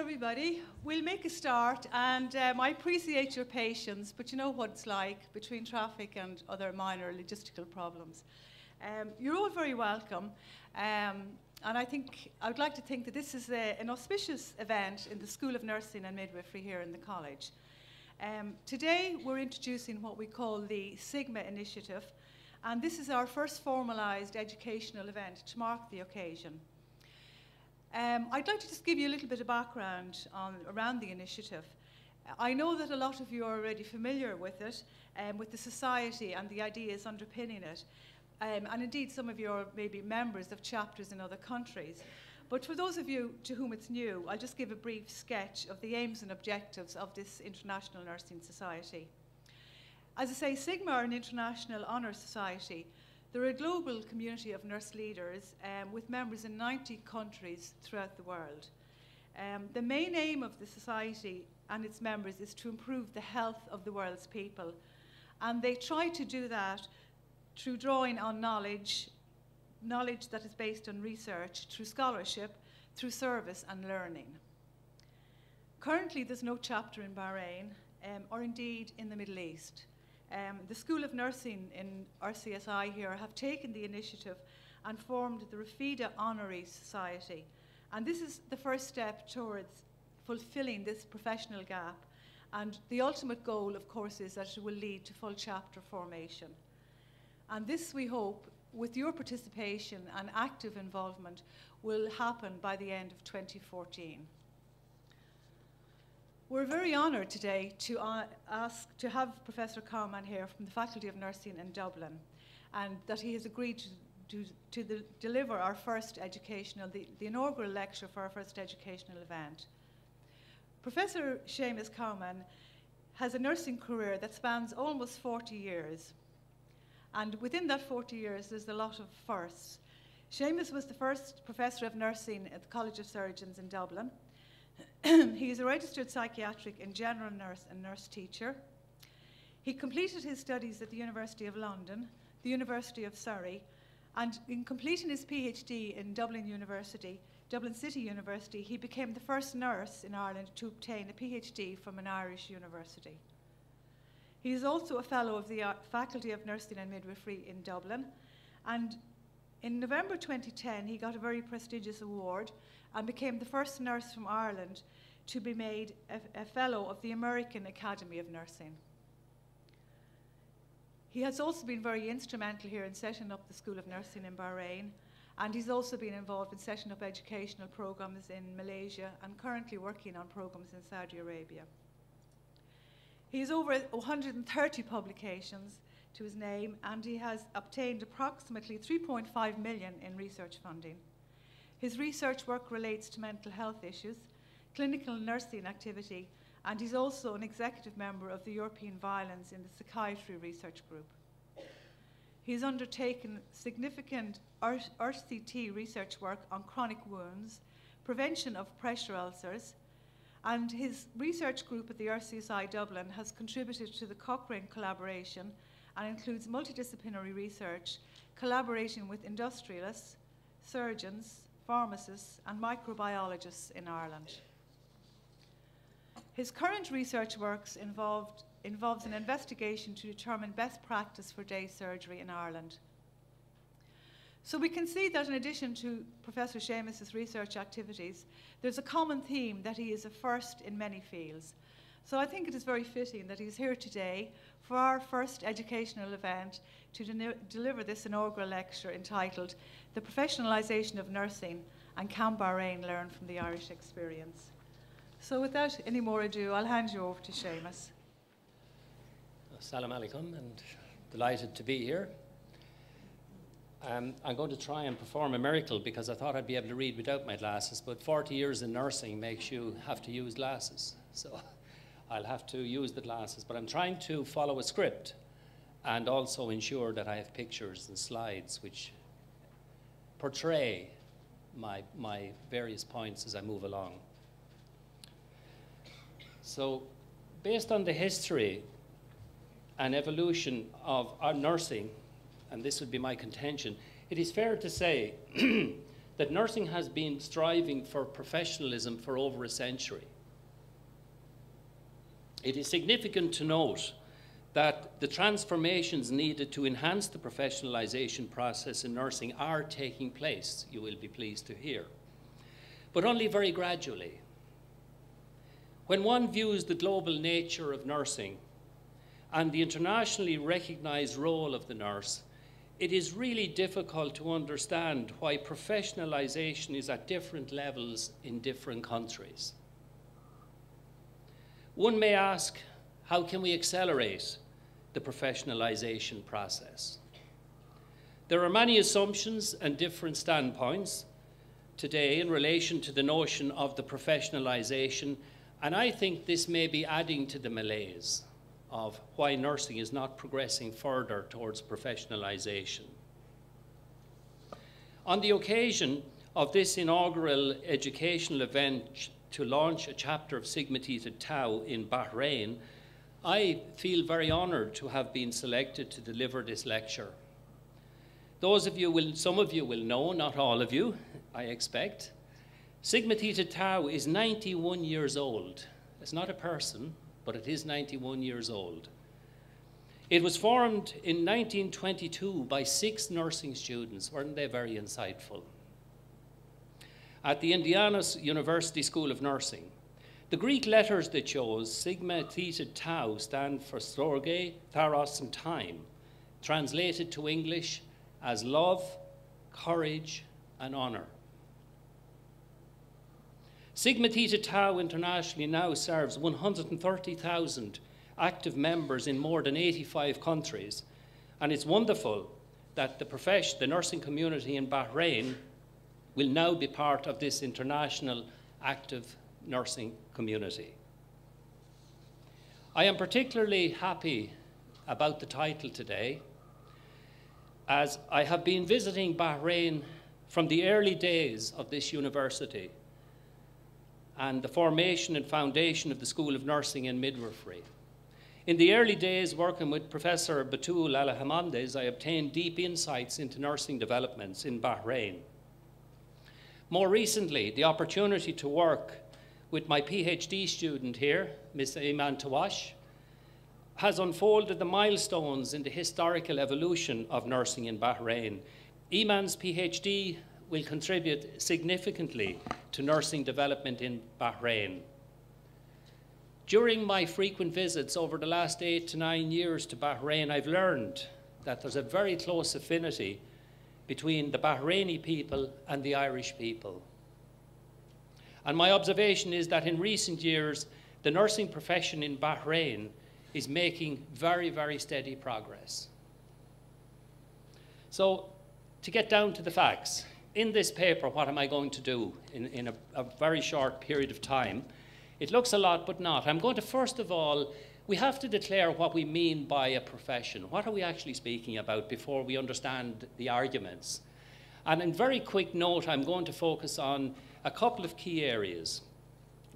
everybody. We'll make a start, and I appreciate your patience, but you know what it's like between traffic and other minor logistical problems. You're all very welcome, and I would like to think that this is an auspicious event in the School of Nursing and Midwifery here in the college. Today we're introducing what we call the Sigma Initiative, and this is our first formalised educational event to mark the occasion. I'd like to just give you a little bit of background around the initiative. I know that a lot of you are already familiar with it, with the society and the ideas underpinning it. And indeed, some of you are maybe members of chapters in other countries. But for those of you to whom it's new, I'll just give a brief sketch of the aims and objectives of this International Nursing Society. As I say, Sigma are an international honour society. They're a global community of nurse leaders with members in 90 countries throughout the world. The main aim of the society and its members is to improve the health of the world's people. And they try to do that through drawing on knowledge that is based on research, through scholarship, through service and learning. Currently, there's no chapter in Bahrain, or indeed in the Middle East. The School of Nursing in RCSI here have taken the initiative and formed the Rafida Honorary Society. And this is the first step towards fulfilling this professional gap. And the ultimate goal, of course, is that it will lead to full chapter formation. And this, we hope, with your participation and active involvement, will happen by the end of 2014. We're very honoured today to have Professor Carman here from the Faculty of Nursing in Dublin, and that he has agreed to deliver our first the inaugural lecture for our first educational event. Professor Seamus Carman has a nursing career that spans almost 40 years. And within that 40 years, there's a lot of firsts. Seamus was the first professor of nursing at the College of Surgeons in Dublin. He is a registered psychiatric and general nurse and nurse teacher. He completed his studies at the University of London, the University of Surrey, and in completing his PhD in Dublin City University, he became the first nurse in Ireland to obtain a PhD from an Irish university. He is also a fellow of the Faculty of Nursing and Midwifery in Dublin, and in November 2010, he got a very prestigious award and became the first nurse from Ireland to be made a fellow of the American Academy of Nursing. He has also been very instrumental here in setting up the School of Nursing in Bahrain, and he's also been involved in setting up educational programs in Malaysia and currently working on programs in Saudi Arabia. He has over 130 publications to his name, and he has obtained approximately 3.5 million in research funding. His research work relates to mental health issues, clinical nursing activity, and he's also an executive member of the European Violence in the Psychiatry Research Group. He's undertaken significant RCT research work on chronic wounds, prevention of pressure ulcers, and his research group at the RCSI Dublin has contributed to the Cochrane collaboration and includes multidisciplinary research, collaborating with industrialists, surgeons, pharmacists and microbiologists in Ireland. His current research works involves an investigation to determine best practice for day surgery in Ireland. So we can see that in addition to Professor Seamus's research activities, there's a common theme that he is a first in many fields. So I think it is very fitting that he's here today for our first educational event to deliver this inaugural lecture entitled The Professionalisation of Nursing and Can Bahrain Learn from the Irish Experience. So without any more ado, I'll hand you over to Seamus. Assalamu alaikum, and delighted to be here. I'm going to try and perform a miracle because I thought I'd be able to read without my glasses, but 40 years in nursing makes you have to use glasses. So I'll have to use the glasses, but I'm trying to follow a script and also ensure that I have pictures and slides which portray my various points as I move along. So based on the history and evolution of our nursing, and this would be my contention, it is fair to say that nursing has been striving for professionalism for over a century. It is significant to note that the transformations needed to enhance the professionalisation process in nursing are taking place, you will be pleased to hear, but only very gradually. When one views the global nature of nursing and the internationally recognised role of the nurse, it is really difficult to understand why professionalisation is at different levels in different countries. One may ask, how can we accelerate the professionalisation process? There are many assumptions and different standpoints today in relation to the notion of the professionalisation, and I think this may be adding to the malaise of why nursing is not progressing further towards professionalisation. On the occasion of this inaugural educational event to launch a chapter of Sigma Theta Tau in Bahrain, I feel very honoured to have been selected to deliver this lecture. Some of you will know, not all of you, I expect. Sigma Theta Tau is 91 years old. It's not a person, but it is 91 years old. It was formed in 1922 by 6 nursing students. Weren't they very insightful? At the Indiana University School of Nursing. The Greek letters they chose, Sigma Theta Tau, stand for Storge, Tharos, and Time, translated to English as love, courage, and honour. Sigma Theta Tau internationally now serves 130,000 active members in more than 85 countries, and it's wonderful that the nursing community in Bahrain will now be part of this international active nursing community. I am particularly happy about the title today, as I have been visiting Bahrain from the early days of this university and the formation and foundation of the School of Nursing and Midwifery. In the early days, working with Professor Batul Al-Hamandez, I obtained deep insights into nursing developments in Bahrain. More recently, the opportunity to work with my PhD student here, Ms. Iman Tawash, has unfolded the milestones in the historical evolution of nursing in Bahrain. Iman's PhD will contribute significantly to nursing development in Bahrain. During my frequent visits over the last 8 to 9 years to Bahrain, I've learned that there's a very close affinity between the Bahraini people and the Irish people. And my observation is that in recent years, the nursing profession in Bahrain is making very, very steady progress. So, to get down to the facts, in this paper, what am I going to do in a very short period of time? It looks a lot, but not. I'm going to, first of all, we have to declare what we mean by a profession. What are we actually speaking about before we understand the arguments? And in very quick note, I'm going to focus on a couple of key areas.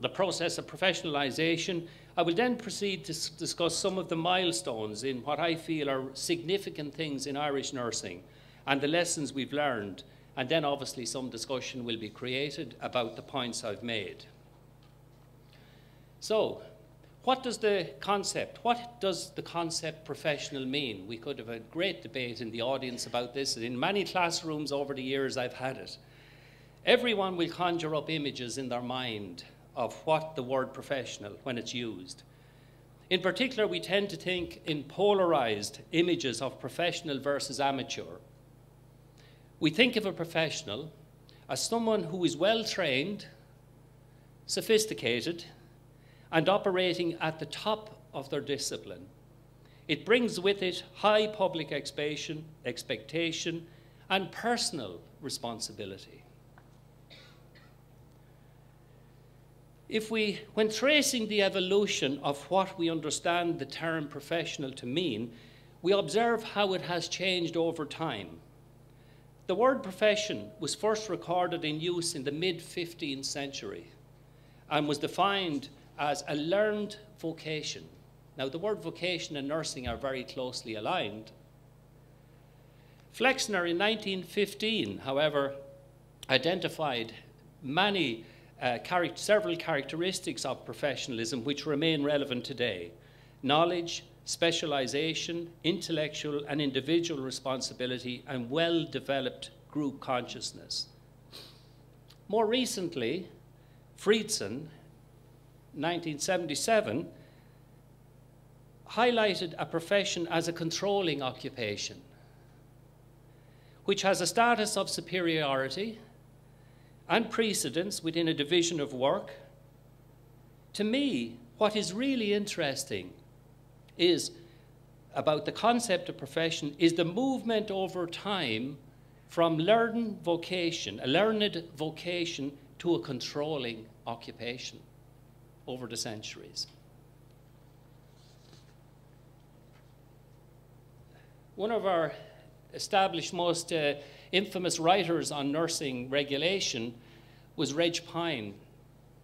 The process of professionalisation. I will then proceed to discuss some of the milestones in what I feel are significant things in Irish nursing and the lessons we've learned. And then obviously some discussion will be created about the points I've made. So, what does the concept professional mean? We could have a great debate in the audience about this. In many classrooms over the years I've had it. Everyone will conjure up images in their mind of what the word professional, when it's used. In particular, we tend to think in polarized images of professional versus amateur. We think of a professional as someone who is well trained, sophisticated, and operating at the top of their discipline. It brings with it high public expectation and personal responsibility. When tracing the evolution of what we understand the term professional to mean, we observe how it has changed over time. The word profession was first recorded in use in the mid-15th century and was defined as a learned vocation. Now, the word vocation and nursing are very closely aligned. Flexner in 1915, however, identified several characteristics of professionalism which remain relevant today: knowledge, specialization, intellectual and individual responsibility, and well-developed group consciousness. More recently, Friedson, 1977, highlighted a profession as a controlling occupation, which has a status of superiority and precedence within a division of work. To me, what is really interesting is about the concept of profession is the movement over time from a learned vocation to a controlling occupation over the centuries. One of our established, most infamous writers on nursing regulation was Reg Pine.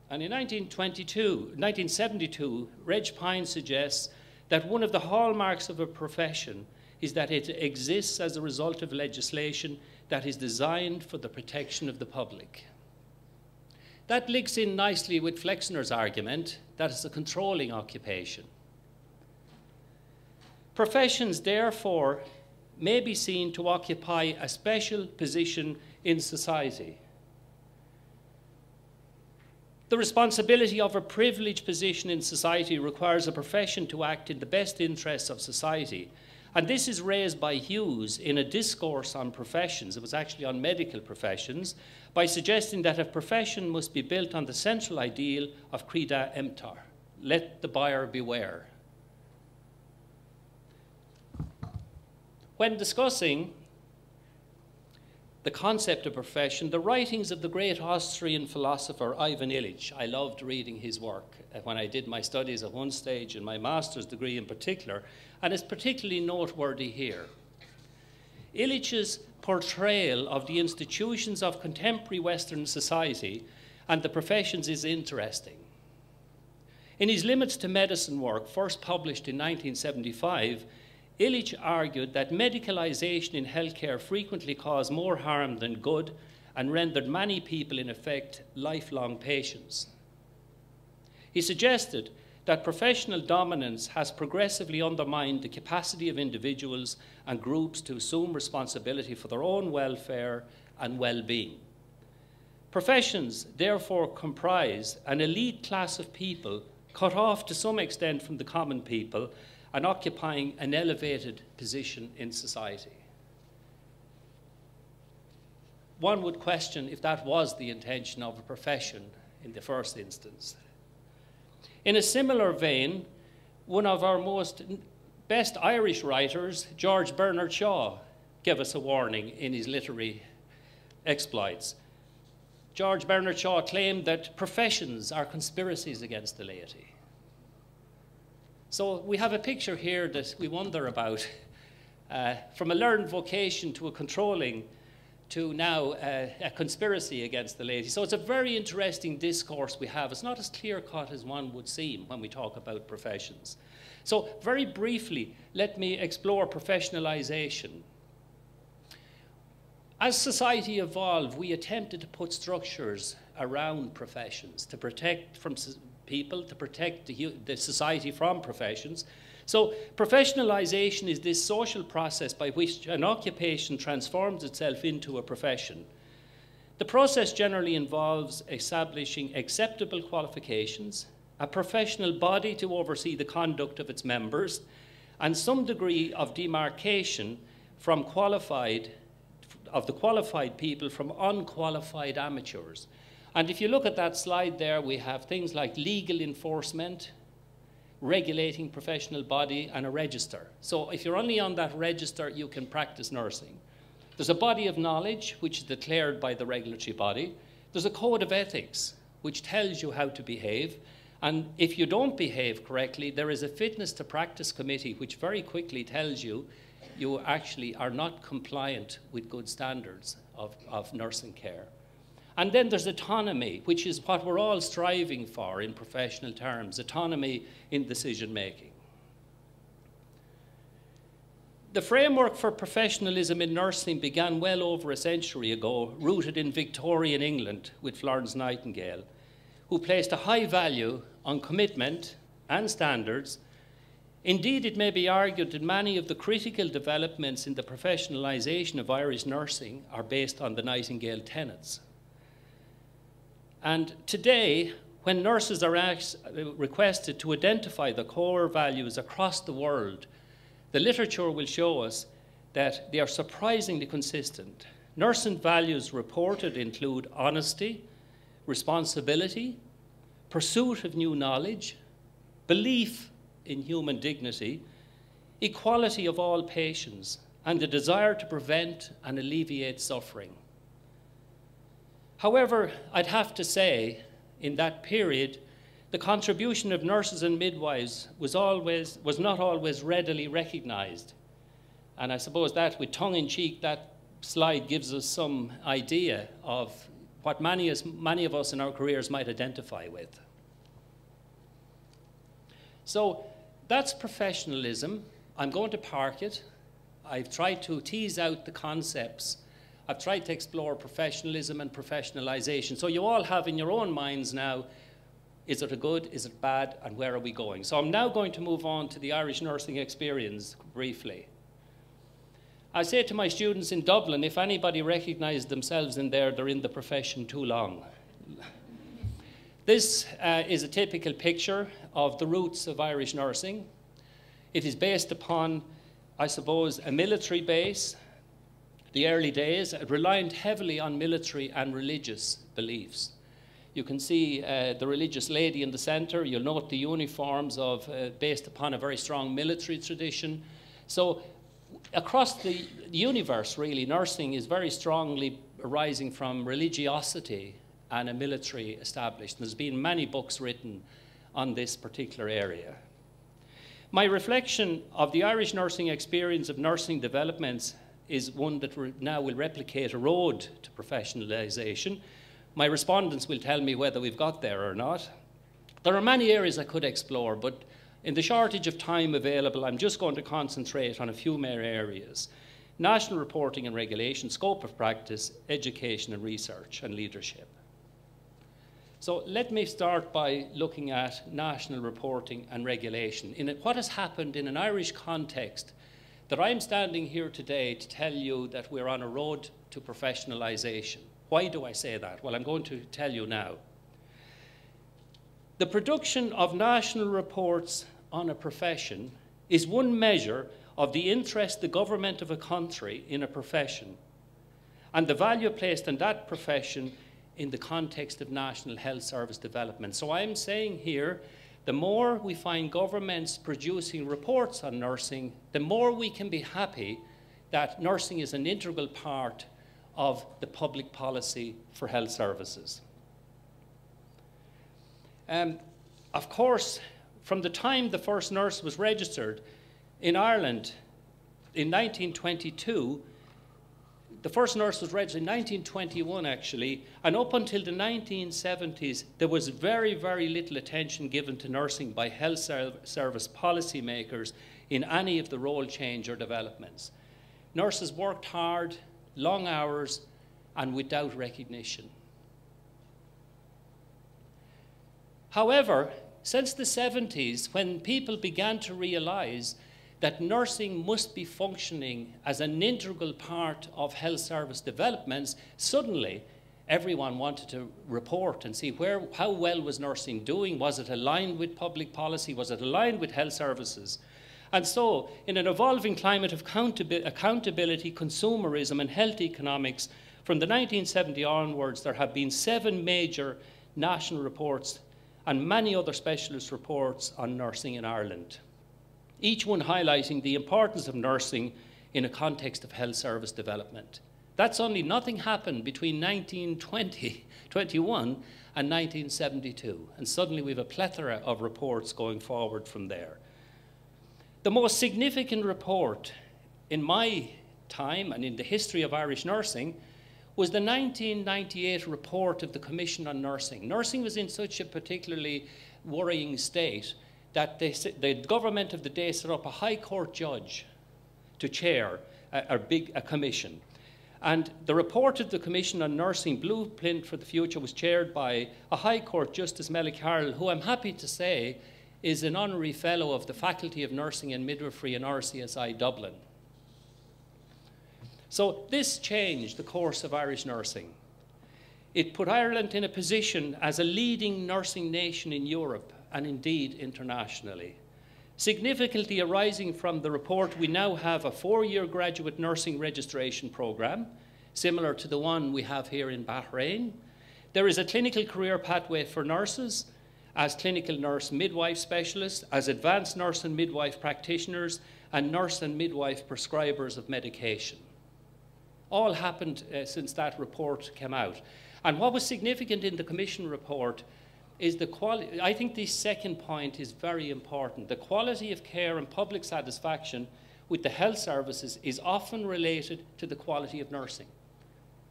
And in 1972, Reg Pine suggests that one of the hallmarks of a profession is that it exists as a result of legislation that is designed for the protection of the public. That links in nicely with Flexner's argument that it's a controlling occupation. Professions, therefore, may be seen to occupy a special position in society. The responsibility of a privileged position in society requires a profession to act in the best interests of society. And this is raised by Hughes in a discourse on professions, it was actually on medical professions, by suggesting that a profession must be built on the central ideal of creda emptor, let the buyer beware. When discussing the concept of profession, the writings of the great Austrian philosopher Ivan Illich, I loved reading his work when I did my studies at one stage, in my master's degree in particular, and it's particularly noteworthy here. Illich's portrayal of the institutions of contemporary Western society and the professions is interesting. In his Limits to Medicine work, first published in 1975, Illich argued that medicalization in healthcare frequently caused more harm than good and rendered many people, in effect, lifelong patients. He suggested that professional dominance has progressively undermined the capacity of individuals and groups to assume responsibility for their own welfare and well-being. Professions, therefore, comprise an elite class of people cut off to some extent from the common people and occupying an elevated position in society. One would question if that was the intention of a profession in the first instance. In a similar vein, one of our best Irish writers, George Bernard Shaw, gave us a warning in his literary exploits. George Bernard Shaw claimed that professions are conspiracies against the laity. So we have a picture here that we wonder about, from a learned vocation to a controlling, to now a conspiracy against the laity. So it's a very interesting discourse we have. It's not as clear-cut as one would seem when we talk about professions. So very briefly, let me explore professionalization. As society evolved, we attempted to put structures around professions to protect from people, to protect the society from professions. So professionalization is this social process by which an occupation transforms itself into a profession. The process generally involves establishing acceptable qualifications, a professional body to oversee the conduct of its members, and some degree of demarcation from the qualified people from unqualified amateurs. And if you look at that slide there, we have things like legal enforcement, regulating professional body, and a register. So if you're only on that register, you can practice nursing. There's a body of knowledge, which is declared by the regulatory body. There's a code of ethics, which tells you how to behave. And if you don't behave correctly, there is a fitness to practice committee, which very quickly tells you you actually are not compliant with good standards of nursing care. And then there's autonomy, which is what we're all striving for in professional terms, autonomy in decision making. The framework for professionalism in nursing began well over a century ago, rooted in Victorian England with Florence Nightingale, who placed a high value on commitment and standards. Indeed, it may be argued that many of the critical developments in the professionalisation of Irish nursing are based on the Nightingale tenets. And today, when nurses are requested to identify the core values across the world, the literature will show us that they are surprisingly consistent. Nursing values reported include honesty, responsibility, pursuit of new knowledge, belief in human dignity, equality of all patients, and the desire to prevent and alleviate suffering. However, I'd have to say, in that period, the contribution of nurses and midwives was not always readily recognised. And I suppose that, with tongue-in-cheek, that slide gives us some idea of what many of us in our careers might identify with. So that's professionalism. I'm going to park it. I've tried to tease out the concepts. I've tried to explore professionalism and professionalisation. So you all have in your own minds now, is it a good, is it bad, and where are we going? So I'm now going to move on to the Irish nursing experience briefly. I say to my students in Dublin, if anybody recognises themselves in there, they're in the profession too long. This is a typical picture of the roots of Irish nursing. It is based upon, I suppose, a military base. The early days relied heavily on military and religious beliefs. You can see the religious lady in the centre. You'll note the uniforms based upon a very strong military tradition. So across the universe, really, nursing is very strongly arising from religiosity and a military established. There's been many books written on this particular area. My reflection of the Irish nursing experience of nursing developments is one that now will replicate a road to professionalisation. My respondents will tell me whether we've got there or not. There are many areas I could explore, but in the shortage of time available, I'm just going to concentrate on a few more areas: national reporting and regulation, scope of practice, education and research, and leadership. So let me start by looking at national reporting and regulation. What has happened in an Irish context that I'm standing here today to tell you that we're on a road to professionalisation. Why do I say that? Well, I'm going to tell you now. The production of national reports on a profession is one measure of the interest the government of a country in a profession and the value placed in that profession in the context of national health service development. So I'm saying here, the more we find governments producing reports on nursing, the more we can be happy that nursing is an integral part of the public policy for health services. Of course, from the time the first nurse was registered in Ireland in 1922, the first nurse was registered in 1921, actually, and up until the 1970s, there was very, very little attention given to nursing by health service policymakers in any of the role change or developments. Nurses worked hard, long hours, and without recognition. However, since the 70s, when people began to realise that nursing must be functioning as an integral part of health service developments, suddenly everyone wanted to report and see how well was nursing doing. Was it aligned with public policy? Was it aligned with health services? And so, in an evolving climate of accountability, consumerism, and health economics, from the 1970s onwards, there have been 7 major national reports and many other specialist reports on nursing in Ireland, each one highlighting the importance of nursing in a context of health service development. That's only nothing happened between 1921 and 1972, and suddenly we have a plethora of reports going forward from there. The most significant report in my time and in the history of Irish nursing was the 1998 report of the Commission on Nursing. Nursing was in such a particularly worrying state that the government of the day set up a High Court judge to chair a commission. And the report of the Commission on Nursing Blueprint for the Future was chaired by a High Court Justice, Mela Carroll, who I'm happy to say is an honorary fellow of the Faculty of Nursing and Midwifery in RCSI Dublin. So this changed the course of Irish nursing. It put Ireland in a position as a leading nursing nation in Europe and indeed internationally. Significantly arising from the report, we now have a 4-year graduate nursing registration programme, similar to the one we have here in Bahrain. There is a clinical career pathway for nurses as clinical nurse midwife specialists, as advanced nurse and midwife practitioners, and nurse and midwife prescribers of medication. All happened since that report came out. And what was significant in the Commission report is the quality. I think this second point is very important. The quality of care and public satisfaction with the health services is often related to the quality of nursing.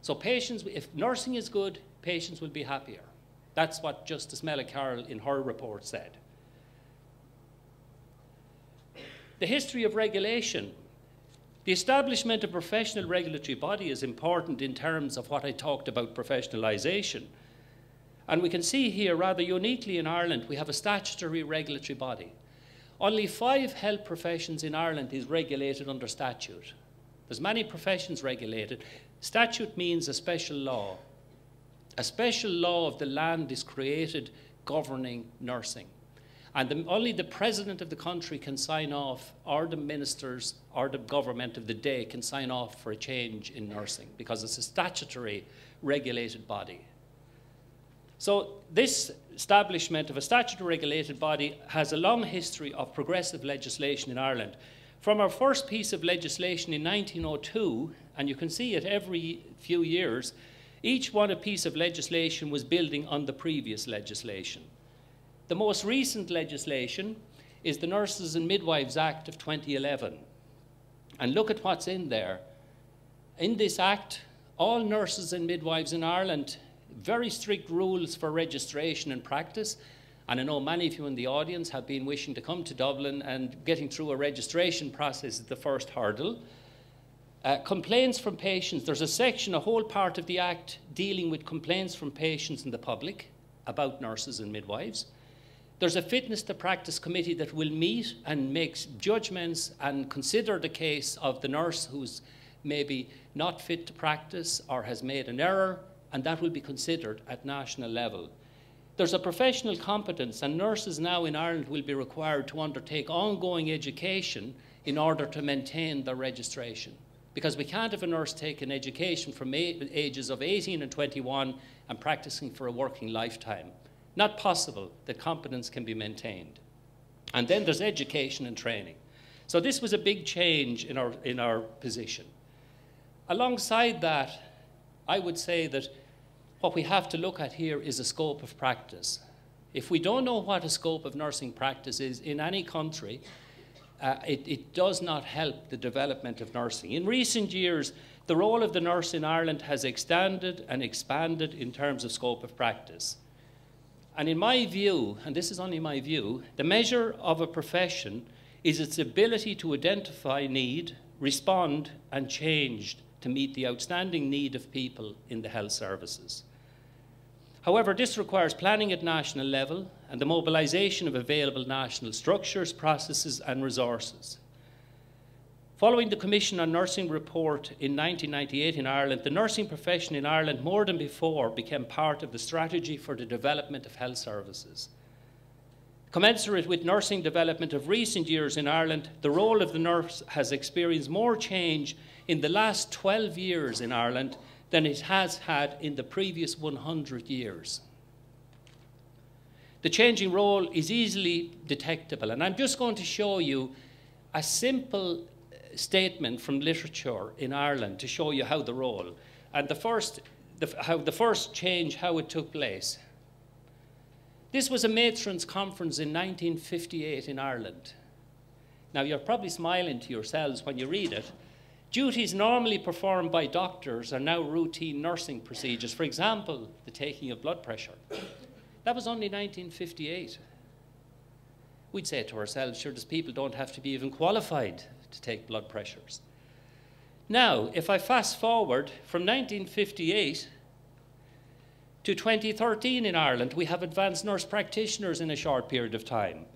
So patients, if nursing is good, patients will be happier. That's what Justice Mela Carroll in her report said. The history of regulation. The establishment of a professional regulatory body is important in terms of what I talked about, professionalisation. And we can see here, rather uniquely in Ireland, we have a statutory regulatory body. Only 5 health professions in Ireland is regulated under statute. There's many professions regulated. Statute means a special law. A special law of the land is created governing nursing. And only the president of the country can sign off, or the ministers or the government of the day can sign off for a change in nursing, because it's a statutory regulated body. So this establishment of a statutory regulated body has a long history of progressive legislation in Ireland. From our first piece of legislation in 1902, and you can see it every few years, each one a piece of legislation was building on the previous legislation. The most recent legislation is the Nurses and Midwives Act of 2011. And look at what's in there. In this act, all nurses and midwives in Ireland, very strict rules for registration and practice. And I know many of you in the audience have been wishing to come to Dublin, and getting through a registration process is the first hurdle. Complaints from patients. There's a section, a whole part of the Act dealing with complaints from patients and the public about nurses and midwives. There's a fitness to practice committee that will meet and makes judgments and consider the case of the nurse who's maybe not fit to practice or has made an error, and that will be considered at national level. There's a professional competence, and nurses now in Ireland will be required to undertake ongoing education in order to maintain their registration. Because we can't have a nurse take an education from ages of 18 and 21 and practicing for a working lifetime. Not possible that competence can be maintained. And then there's education and training. So this was a big change in our position. Alongside that, I would say that what we have to look at here is a scope of practice. If we don't know what a scope of nursing practice is in any country, it does not help the development of nursing. In recent years, the role of the nurse in Ireland has extended and expanded in terms of scope of practice. And in my view, and this is only my view, the measure of a profession is its ability to identify need, respond, and change to meet the outstanding need of people in the health services. However, this requires planning at national level and the mobilisation of available national structures, processes and resources. Following the Commission on Nursing report in 1998 in Ireland, the nursing profession in Ireland more than before became part of the strategy for the development of health services. Commensurate with nursing development of recent years in Ireland, the role of the nurse has experienced more change in the last 12 years in Ireland than it has had in the previous 100 years. The changing role is easily detectable, and I'm just going to show you a simple statement from literature in Ireland to show you how the role, and the first change, how it took place. This was a matrons conference in 1958 in Ireland. Now you're probably smiling to yourselves when you read it. Duties normally performed by doctors are now routine nursing procedures. For example, the taking of blood pressure. That was only 1958. We'd say to ourselves, sure, these people don't have to be even qualified to take blood pressures. Now, if I fast forward from 1958 to 2013 in Ireland, we have advanced nurse practitioners in a short period of time.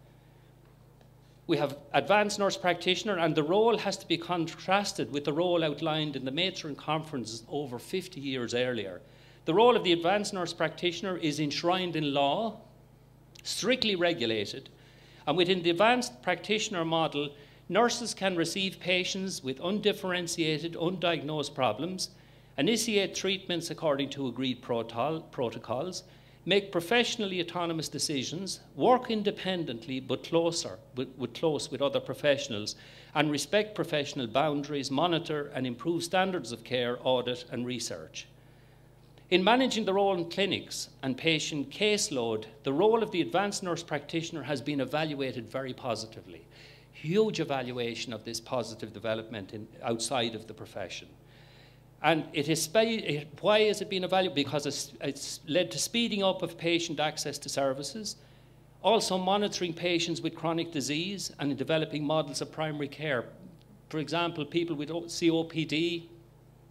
We have advanced nurse practitioner, and the role has to be contrasted with the role outlined in the Matron Conference over 50 years earlier. The role of the advanced nurse practitioner is enshrined in law, strictly regulated, and within the advanced practitioner model, nurses can receive patients with undifferentiated, undiagnosed problems, initiate treatments according to agreed protocols, make professionally autonomous decisions, work independently but close with other professionals, and respect professional boundaries, monitor and improve standards of care, audit and research. In managing the role in clinics and patient caseload, the role of the advanced nurse practitioner has been evaluated very positively. Huge evaluation of this positive development outside of the profession. And why has it been evaluated? Because it's led to speeding up of patient access to services, also monitoring patients with chronic disease and developing models of primary care. For example, people with COPD,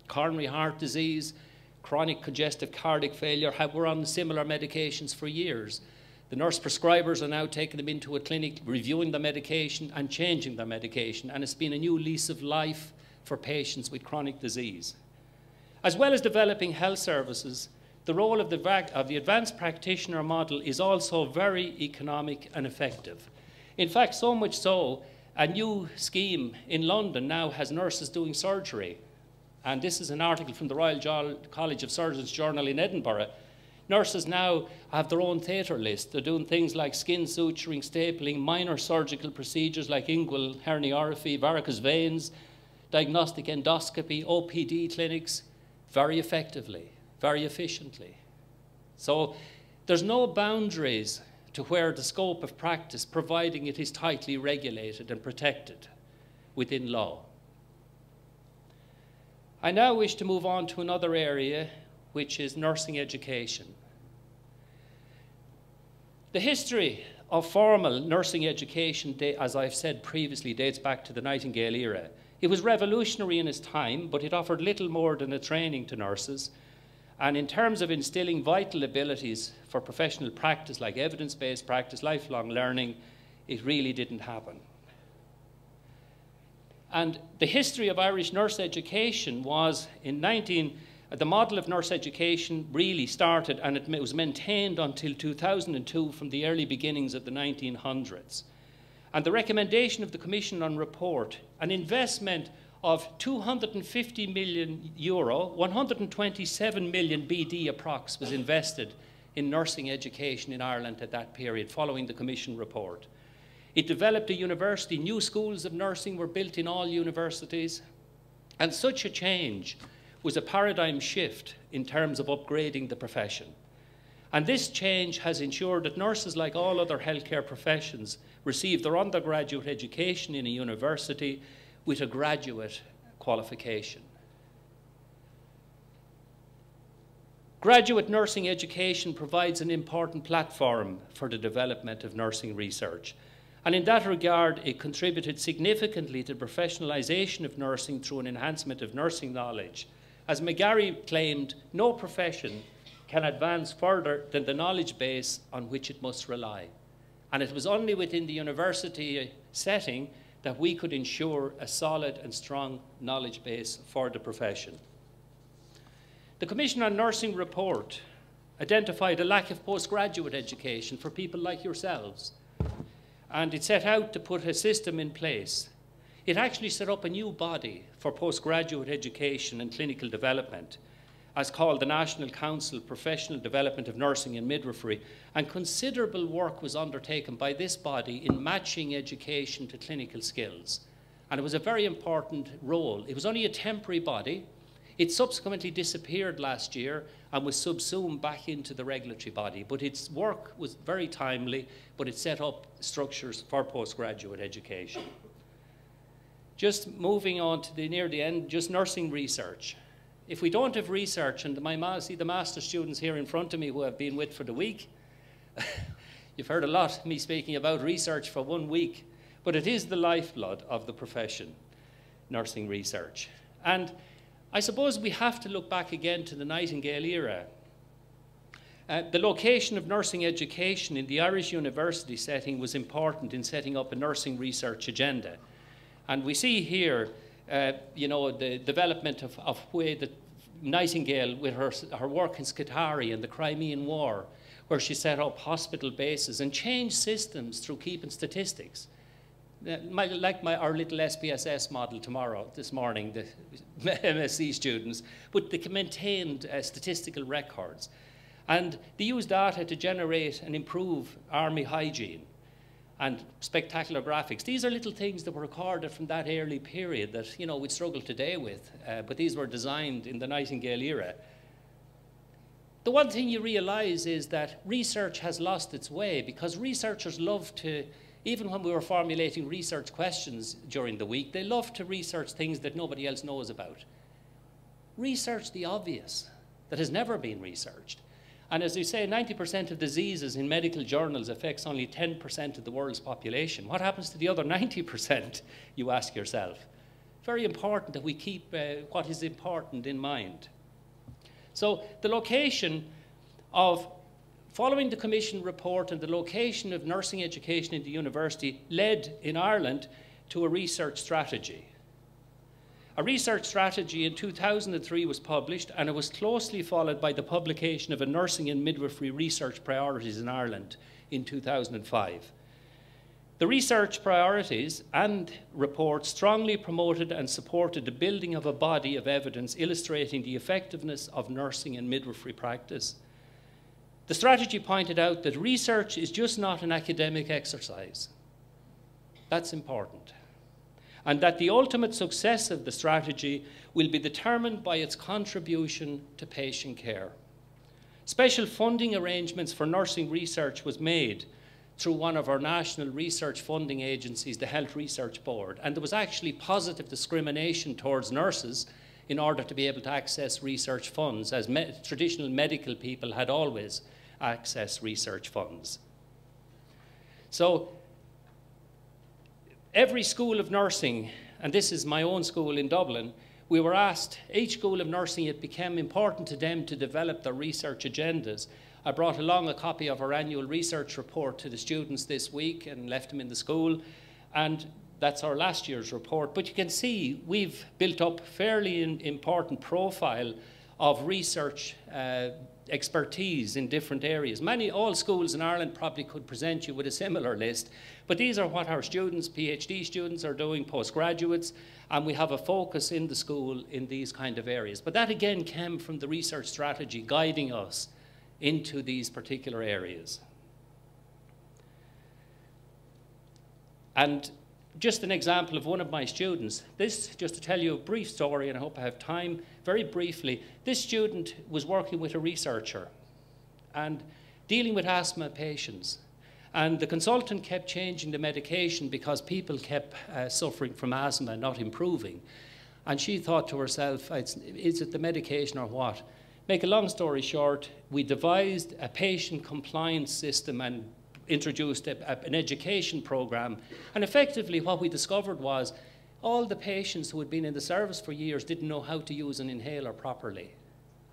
coronary heart disease, chronic congestive cardiac failure were on similar medications for years. The nurse prescribers are now taking them into a clinic, reviewing the medication and changing the medication, and it's been a new lease of life for patients with chronic disease. As well as developing health services, the role of the advanced practitioner model is also very economic and effective. In fact, so much so, a new scheme in London now has nurses doing surgery. And this is an article from the Royal College of Surgeons Journal in Edinburgh. Nurses now have their own theatre list. They're doing things like skin suturing, stapling, minor surgical procedures like inguinal herniorrhaphy, varicose veins, diagnostic endoscopy, OPD clinics, very effectively, very efficiently. So there's no boundaries to where the scope of practice, providing it is tightly regulated and protected within law. I now wish to move on to another area, which is nursing education. The history of formal nursing education, as I've said previously, dates back to the Nightingale era. It was revolutionary in its time, but it offered little more than a training to nurses. And in terms of instilling vital abilities for professional practice, like evidence-based practice, lifelong learning, it really didn't happen. And the history of Irish nurse education was the model of nurse education really started, and it was maintained until 2002 from the early beginnings of the 1900s. And the recommendation of the Commission on Report, an investment of €250 million, 127 million BD approx was invested in nursing education in Ireland at that period, following the Commission report. It developed a university. New schools of nursing were built in all universities. And such a change was a paradigm shift in terms of upgrading the profession. And this change has ensured that nurses, like all other healthcare professions, receive their undergraduate education in a university with a graduate qualification. Graduate nursing education provides an important platform for the development of nursing research. And in that regard, it contributed significantly to the professionalisation of nursing through an enhancement of nursing knowledge. As McGarry claimed, no profession can advance further than the knowledge base on which it must rely. And it was only within the university setting that we could ensure a solid and strong knowledge base for the profession. The Commission on Nursing report identified a lack of postgraduate education for people like yourselves, and it set out to put a system in place. It actually set up a new body for postgraduate education and clinical development, as called the National Council Professional Development of Nursing and Midwifery, and considerable work was undertaken by this body in matching education to clinical skills. And it was a very important role. It was only a temporary body. It subsequently disappeared last year and was subsumed back into the regulatory body, but its work was very timely, but it set up structures for postgraduate education. Just moving on to near the end, just nursing research. If we don't have research, and see the master students here in front of me who I've been with for the week, you've heard a lot of me speaking about research for 1 week, but it is the lifeblood of the profession. nursing research. And I suppose we have to look back again to the Nightingale era. The location of nursing education in the Irish university setting was important in setting up a nursing research agenda. And we see here, you know, the development of way that Nightingale, with her work in Scutari and the Crimean War, where she set up hospital bases and changed systems through keeping statistics. Like our little SPSS model this morning, the MSc students, but they maintained statistical records. And they used data to generate and improve army hygiene and spectacular graphics. These are little things that were recorded from that early period that, you know, we'd struggle today with, but these were designed in the Nightingale era. The one thing you realize is that research has lost its way, because researchers love to, even when we were formulating research questions during the week, they love to research things that nobody else knows about. Research the obvious that has never been researched. And as we say, 90% of diseases in medical journals affects only 10% of the world's population. What happens to the other 90%, you ask yourself? Very important that we keep what is important in mind. So the location of, following the Commission report and the location of nursing education in the university led in Ireland to a research strategy. A research strategy in 2003 was published, and it was closely followed by the publication of a nursing and midwifery research priorities in Ireland in 2005. The research priorities and report strongly promoted and supported the building of a body of evidence illustrating the effectiveness of nursing and midwifery practice. The strategy pointed out that research is just not an academic exercise. That's important. And that the ultimate success of the strategy will be determined by its contribution to patient care. Special funding arrangements for nursing research was made through one of our national research funding agencies, the Health Research Board, and there was actually positive discrimination towards nurses in order to be able to access research funds, as traditional medical people had always accessed research funds. So, every school of nursing, and this is my own school in Dublin, we were asked, each school of nursing, it became important to them to develop their research agendas. I brought along a copy of our annual research report to the students this week and left them in the school, and that's our last year's report. But you can see we've built up a fairly important profile of research expertise in different areas. All schools in Ireland probably could present you with a similar list, but these are what our students, PhD students, are doing, postgraduates, and we have a focus in the school in these kind of areas. But that again came from the research strategy guiding us into these particular areas. And just an example of one of my students. This, just to tell you a brief story, and I hope I have time, very briefly, this student was working with a researcher and dealing with asthma patients. And the consultant kept changing the medication because people kept suffering from asthma, not improving. And she thought to herself, is it the medication or what? Make a long story short, we devised a patient compliance system and introduced an education program. And effectively what we discovered was all the patients who had been in the service for years didn't know how to use an inhaler properly.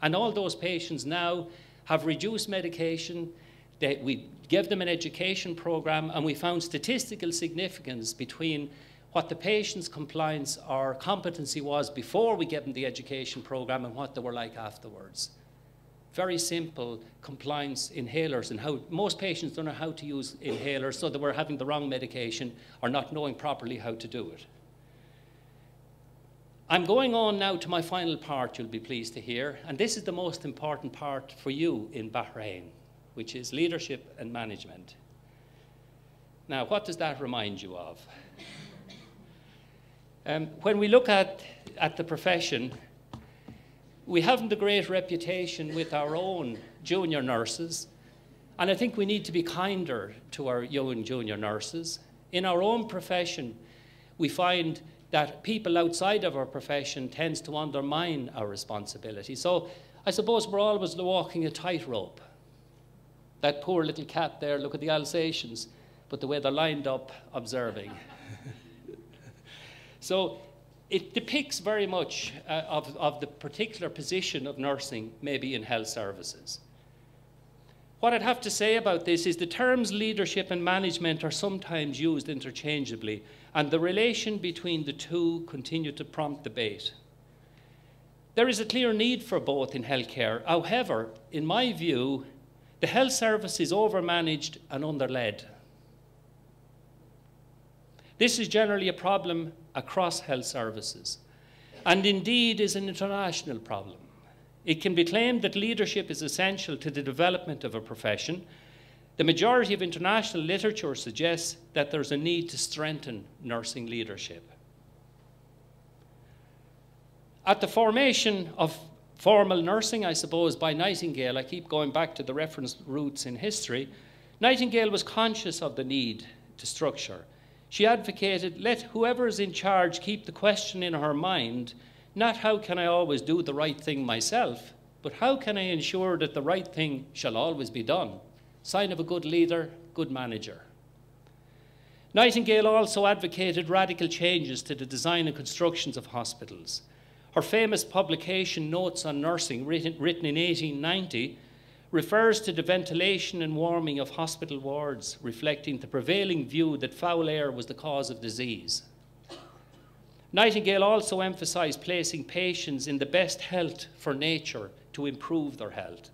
And all those patients now have reduced medication. We gave them an education program, and we found statistical significance between what the patient's compliance or competency was before we gave them the education program and what they were like afterwards. Very simple compliance inhalers, and how most patients don't know how to use inhalers, so they were having the wrong medication or not knowing properly how to do it. I'm going on now to my final part, you'll be pleased to hear, and this is the most important part for you in Bahrain, which is leadership and management. Now, what does that remind you of? When we look at the profession, we haven't a great reputation with our own junior nurses, and I think we need to be kinder to our young junior nurses. In our own profession, we find that people outside of our profession tends to undermine our responsibility. So I suppose we're always walking a tightrope. That poor little cat there, look at the Alsatians, but the way they're lined up observing. So it depicts very much of the particular position of nursing maybe in health services. What I'd have to say about this is the terms leadership and management are sometimes used interchangeably, and the relation between the two continue to prompt debate. There is a clear need for both in healthcare. However, in my view, the health service is overmanaged and underled. This is generally a problem across health services, and indeed is an international problem. It can be claimed that leadership is essential to the development of a profession. The majority of international literature suggests that there's a need to strengthen nursing leadership. At the formation of formal nursing, I suppose, by Nightingale, I keep going back to the reference roots in history, Nightingale was conscious of the need to structure. She advocated, let whoever is in charge keep the question in her mind, not how can I always do the right thing myself, but how can I ensure that the right thing shall always be done? Sign of a good leader, good manager. Nightingale also advocated radical changes to the design and constructions of hospitals. Her famous publication, Notes on Nursing, written in 1890, refers to the ventilation and warming of hospital wards, reflecting the prevailing view that foul air was the cause of disease. Nightingale also emphasised placing patients in the best health for nature to improve their health,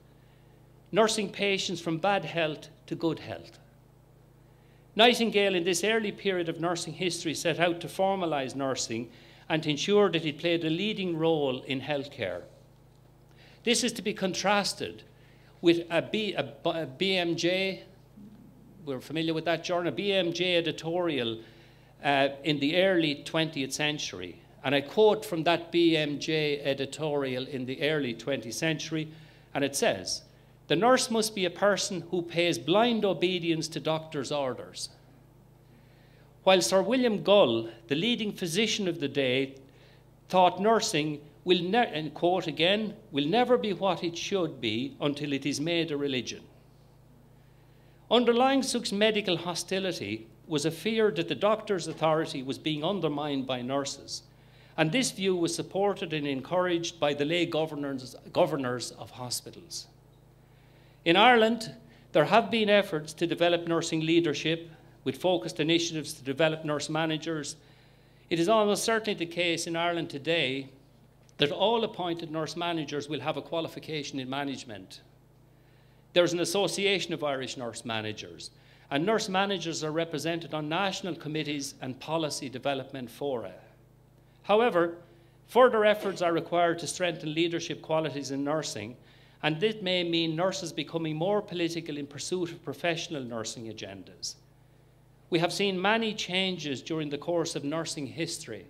nursing patients from bad health to good health. Nightingale, in this early period of nursing history, set out to formalise nursing and to ensure that it played a leading role in healthcare. This is to be contrasted with a BMJ, we're familiar with that journal, a BMJ editorial in the early 20th century. And I quote from that BMJ editorial in the early 20th century, and it says, "The nurse must be a person who pays blind obedience to doctors' orders." While Sir William Gull, the leading physician of the day, thought nursing will, and quote again, will never be what it should be until it is made a religion. Underlying such medical hostility was a fear that the doctor's authority was being undermined by nurses, and this view was supported and encouraged by the lay governors of hospitals. In Ireland, there have been efforts to develop nursing leadership with focused initiatives to develop nurse managers. It is almost certainly the case in Ireland today that all appointed nurse managers will have a qualification in management. There's an association of Irish nurse managers, and nurse managers are represented on national committees and policy development fora. However, further efforts are required to strengthen leadership qualities in nursing, and this may mean nurses becoming more political in pursuit of professional nursing agendas. We have seen many changes during the course of nursing history,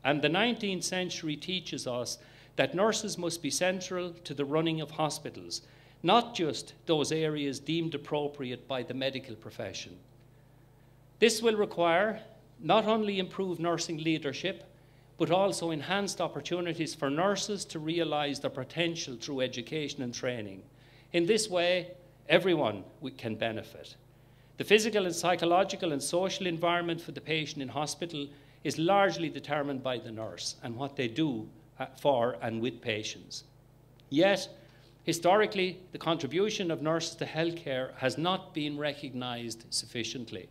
and the 19th century teaches us that nurses must be central to the running of hospitals, not just those areas deemed appropriate by the medical profession. This will require not only improved nursing leadership, but also enhanced opportunities for nurses to realise their potential through education and training. In this way, everyone can benefit. The physical and psychological and social environment for the patient in hospital is largely determined by the nurse and what they do for and with patients. Yet, historically, the contribution of nurses to healthcare has not been recognised sufficiently.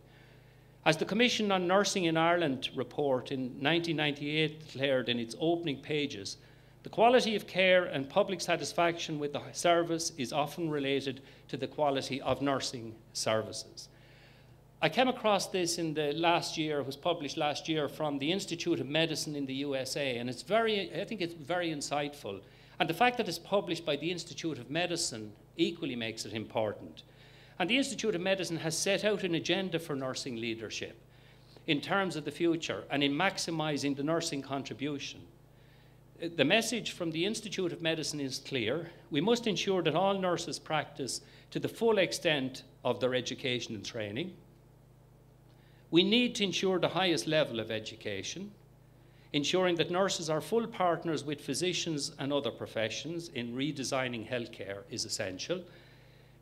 As the Commission on Nursing in Ireland report in 1998 declared in its opening pages, the quality of care and public satisfaction with the service is often related to the quality of nursing services. I came across this in the last year, it was published last year from the Institute of Medicine in the USA, and I think it's very insightful. And the fact that it's published by the Institute of Medicine equally makes it important. And the Institute of Medicine has set out an agenda for nursing leadership in terms of the future and in maximising the nursing contribution. The message from the Institute of Medicine is clear. We must ensure that all nurses practice to the full extent of their education and training. We need to ensure the highest level of education. Ensuring that nurses are full partners with physicians and other professions in redesigning healthcare is essential.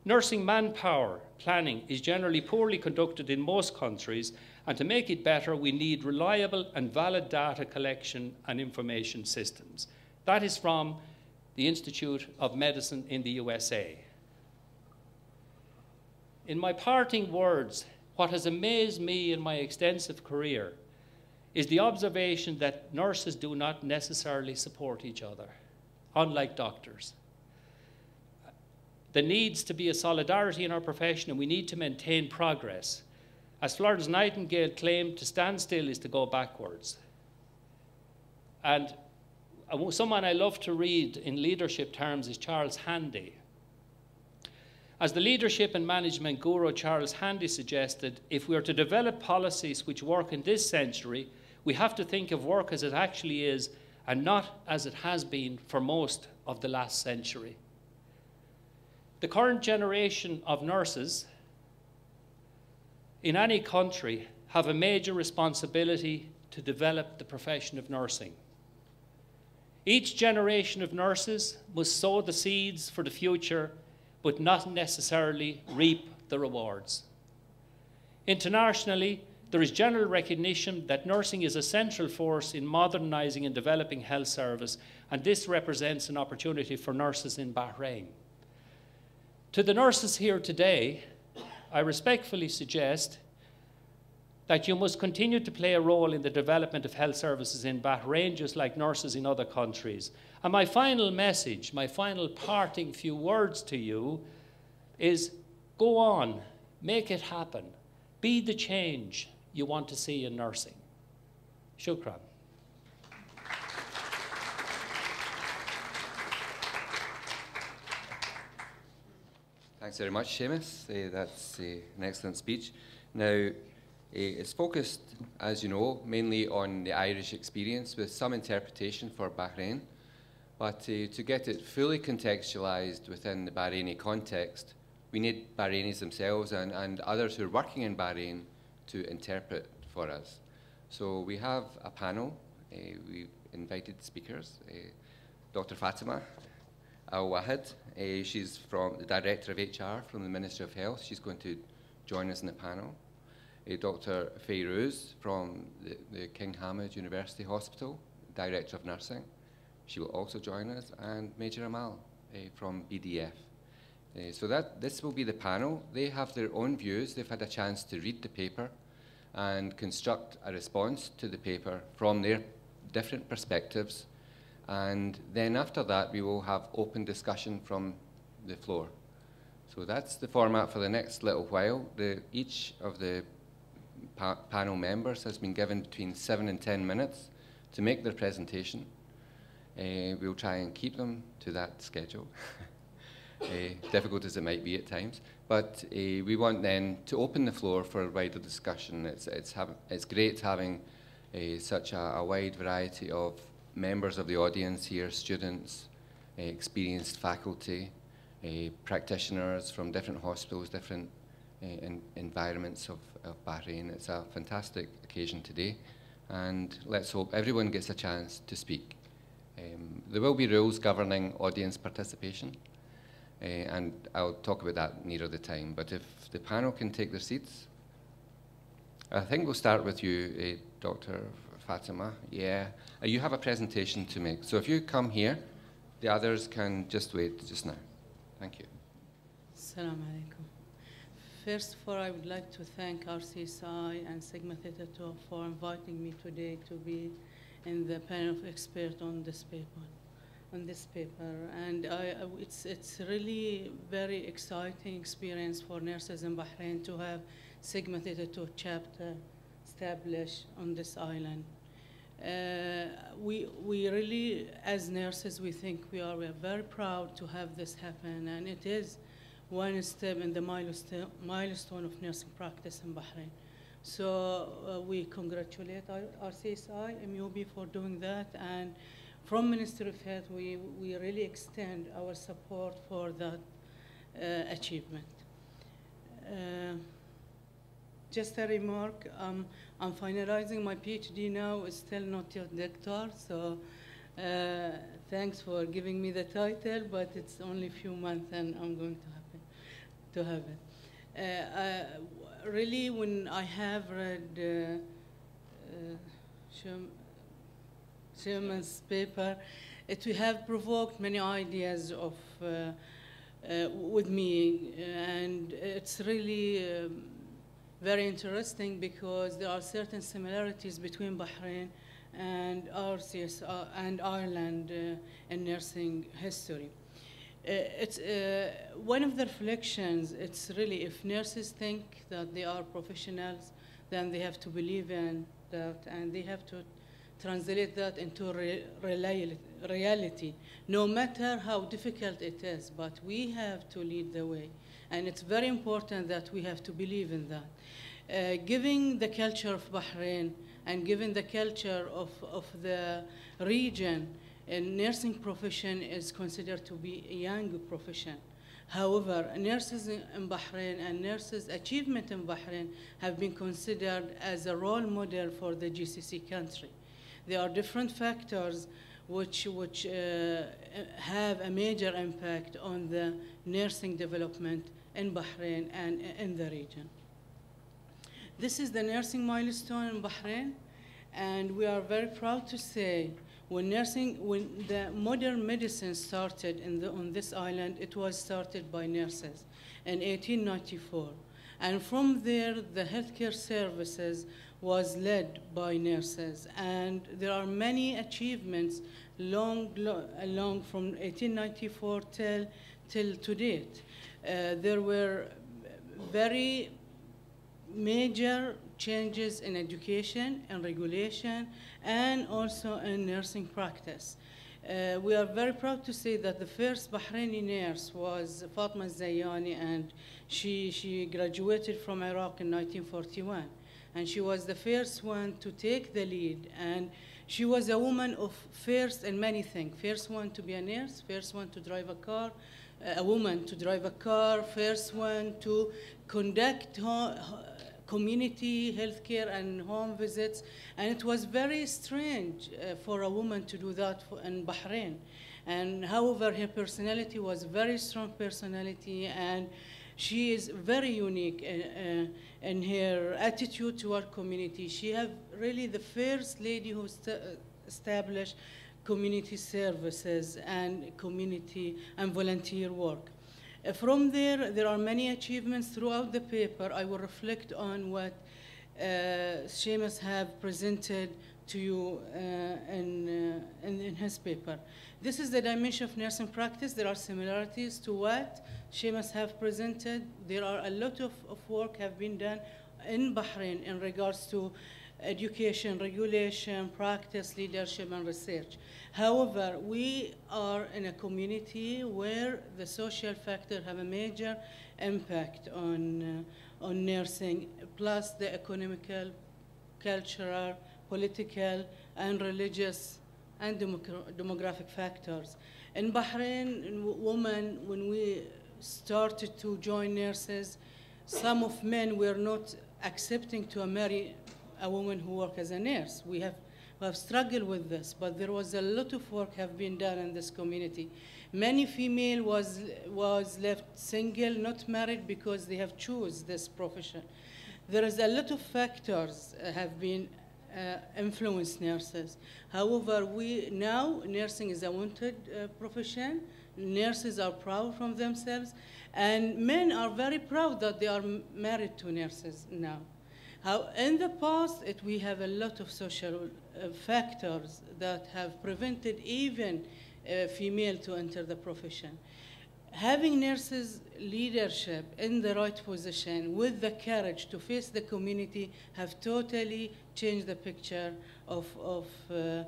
Nursing manpower planning is generally poorly conducted in most countries, And to make it better, we need reliable and valid data collection and information systems. That is from the Institute of Medicine in the USA. In my parting words, what has amazed me in my extensive career is the observation that nurses do not necessarily support each other, unlike doctors. There needs to be a solidarity in our profession, and we need to maintain progress. As Florence Nightingale claimed, to stand still is to go backwards. And someone I love to read in leadership terms is Charles Handy. As the leadership and management guru Charles Handy suggested, if we are to develop policies which work in this century, we have to think of work as it actually is and not as it has been for most of the last century. The current generation of nurses in any country have a major responsibility to develop the profession of nursing. Each generation of nurses must sow the seeds for the future, but not necessarily reap the rewards. Internationally, there is general recognition that nursing is a central force in modernising and developing health service, and this represents an opportunity for nurses in Bahrain. To the nurses here today, I respectfully suggest that you must continue to play a role in the development of health services in Bahrain, just like nurses in other countries. And my final message, my final parting few words to you is go on, make it happen, be the change you want to see in nursing. Shukran. Thanks very much, Seamus. That's an excellent speech. Now, it's focused, as you know, mainly on the Irish experience with some interpretation for Bahrain. But to get it fully contextualised within the Bahraini context, we need Bahrainis themselves and others who are working in Bahrain to interpret for us. So we have a panel. We've invited speakers. Dr. Fatima Al-Wahid. She's the Director of HR from the Ministry of Health. She's going to join us in the panel. Dr. Fayrouz from the King Hamad University Hospital, Director of Nursing. She will also join us. And Major Amal from BDF. So this will be the panel. They have their own views. They've had a chance to read the paper and construct a response to the paper from their different perspectives. And then after that, we will have open discussion from the floor. So that's the format for the next little while. Each of the panel members has been given between 7 and 10 minutes to make their presentation. We'll try and keep them to that schedule, difficult as it might be at times. But we want then to open the floor for a wider discussion. It's great having such a wide variety of members of the audience here, students, experienced faculty, practitioners from different hospitals, different environments of Bahrain. It's a fantastic occasion today, and let's hope everyone gets a chance to speak. There will be rules governing audience participation, and I'll talk about that nearer the time. But if the panel can take their seats, I think we'll start with you, Dr. Fatima. Yeah, you have a presentation to make. So if you come here, the others can just wait just now. Thank you. Assalamu alaikum. First of all, I would like to thank RCSI and Sigma Theta 2 for inviting me today to be in the panel of experts on this paper. And it's really very exciting experience for nurses in Bahrain to have Sigma Theta 2 chapter established on this island. We really, as nurses, we think we are very proud to have this happen, and it is one step in the milestone of nursing practice in Bahrain. So we congratulate RCSI, MUB for doing that, and from Ministry of Health, we really extend our support for that achievement. Just a remark, I'm finalizing my PhD now, it's still not yet doctor, so thanks for giving me the title, but it's only a few months and I'm going to have it. really, when I have read Sherman's paper, it have provoked many ideas of with me, and it's really very interesting because there are certain similarities between Bahrain and RCS and Ireland in nursing history. It's one of the reflections. It's really, if nurses think that they are professionals, then they have to believe in that, and they have to translate that into reality, no matter how difficult it is. But we have to lead the way, and it's very important that we have to believe in that. Given the culture of Bahrain and given the culture of the region, a nursing profession is considered to be a young profession. However, nurses in Bahrain and nurses' achievement in Bahrain have been considered as a role model for the GCC country. There are different factors which have a major impact on the nursing development in Bahrain and in the region. This is the nursing milestone in Bahrain, and we are very proud to say when the modern medicine started on this island, it was started by nurses in 1894. And from there, the healthcare services was led by nurses. And there are many achievements along from 1894 till to date. There were very major changes in education and regulation and also in nursing practice. We are very proud to say that the first Bahraini nurse was Fatma Zayani, and she graduated from Iraq in 1941. And she was the first one to take the lead. And she was a woman of first in many things. First one to be a nurse, first one to drive a car, a woman to drive a car, first one to conduct community healthcare and home visits. And it was very strange for a woman to do that in Bahrain. And however, her personality was very strong personality, and she is very unique in her attitude toward community. She have really the first lady who established community services and community and volunteer work. From there are many achievements throughout the paper. I will reflect on what Seamus have presented to you in his paper. This is the dimension of nursing practice. There are similarities to what Seamus have presented. There are a lot of work have been done in Bahrain in regards to education, regulation, practice, leadership, and research. However, we are in a community where the social factor have a major impact on nursing, plus the economical, cultural, political, and religious and demographic factors. In Bahrain, women, when we started to join nurses, some of men were not accepting to marry a woman who works as a nurse. We have struggled with this, but there was a lot of work have been done in this community. Many female was left single, not married, because they have choose this profession. There is a lot of factors have been influence nurses. However, now nursing is a wanted profession. Nurses are proud from themselves, and men are very proud that they are married to nurses now. In the past, we have a lot of social factors that have prevented even female to enter the profession. Having nurses leadership in the right position with the courage to face the community have totally changed the picture of the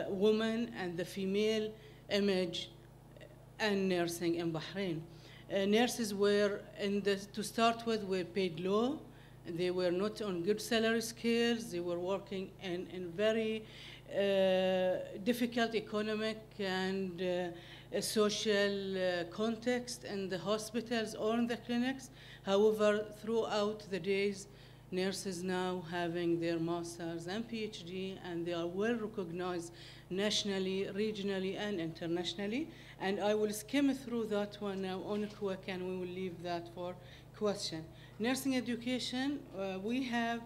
woman and the female image and nursing in Bahrain. Nurses were, to start with, were paid low. They were not on good salary scales. They were working in very difficult economic and social context in the hospitals or in the clinics. However, throughout the days, nurses now having their masters and PhD, and they are well recognized nationally, regionally, and internationally. And I will skim through that one now on quick, and we will leave that for question. Nursing education, we have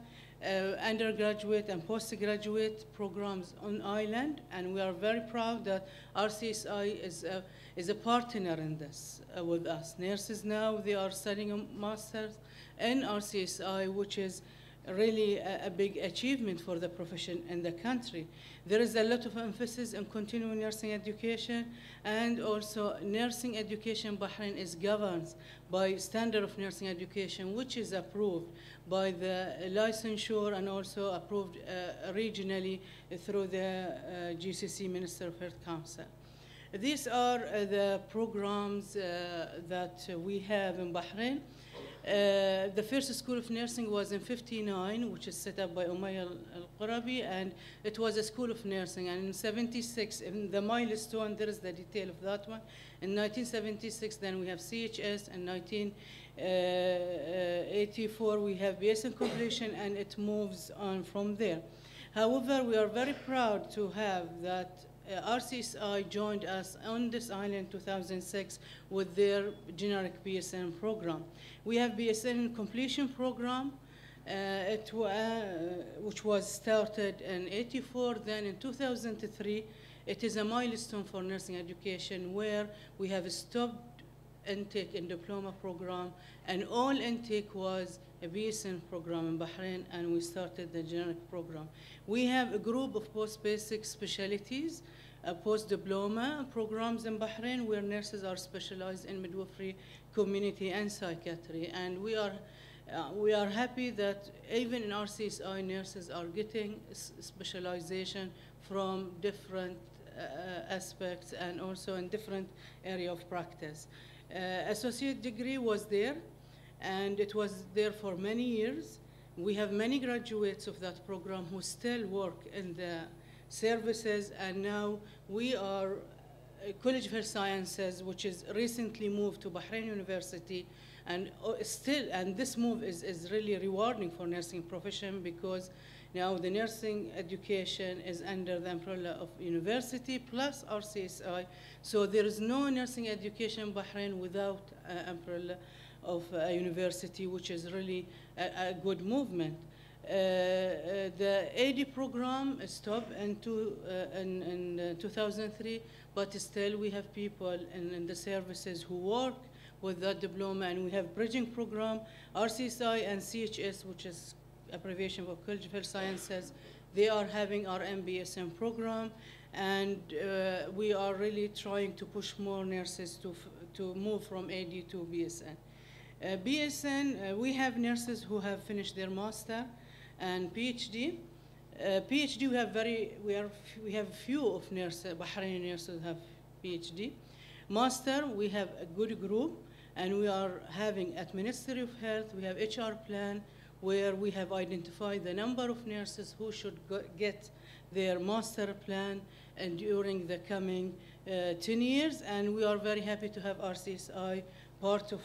undergraduate and postgraduate programs on island, and we are very proud that RCSI is a partner in this with us. Nurses now, they are studying a master's in RCSI, which is really a big achievement for the profession in the country. There is a lot of emphasis on continuing nursing education, and also nursing education Bahrain is governed by standard of nursing education, which is approved by the licensure and also approved regionally through the GCC Minister of Health Council. These are the programs that we have in Bahrain. The first school of nursing was in '59, which is set up by Umayya al-Qurabi, and it was a school of nursing. And in '76, in the milestone, there is the detail of that one. In 1976, then we have CHS. In 1984, we have BSN completion, and it moves on from there. However, we are very proud to have that RCSI joined us on this island in 2006 with their generic BSN program. We have BSN completion program, which was started in '84. Then in 2003, it is a milestone for nursing education where we have stopped intake in diploma program, and all intake was a BSN program in Bahrain, and we started the generic program. We have a group of post-basic specialties, post-diploma programs in Bahrain where nurses are specialized in midwifery, community, and psychiatry. And we are happy that even in RCSI, nurses are getting specialization from different aspects and also in different area of practice. Associate degree was there, and it was there for many years. We have many graduates of that program who still work in the services, and now we are College of Health Sciences, which is recently moved to Bahrain University, and this move is really rewarding for nursing profession, because now the nursing education is under the umbrella of university plus RCSI, so there is no nursing education in Bahrain without umbrella of a university, which is really a good movement. The AD program stopped in 2003, but still we have people in the services who work with that diploma, and we have bridging program. RCSI and CHS, which is abbreviation for College of Health Sciences, they are having our MBSN program, and we are really trying to push more nurses to move from AD to BSN. BSN, we have nurses who have finished their master and PhD. PhD, we have few of nurses, Bahraini nurses who have PhD. Master, we have a good group, and we are having at Ministry of Health, we have HR plan, where we have identified the number of nurses who should get their master plan and during the coming 10 years, and we are very happy to have RCSI part of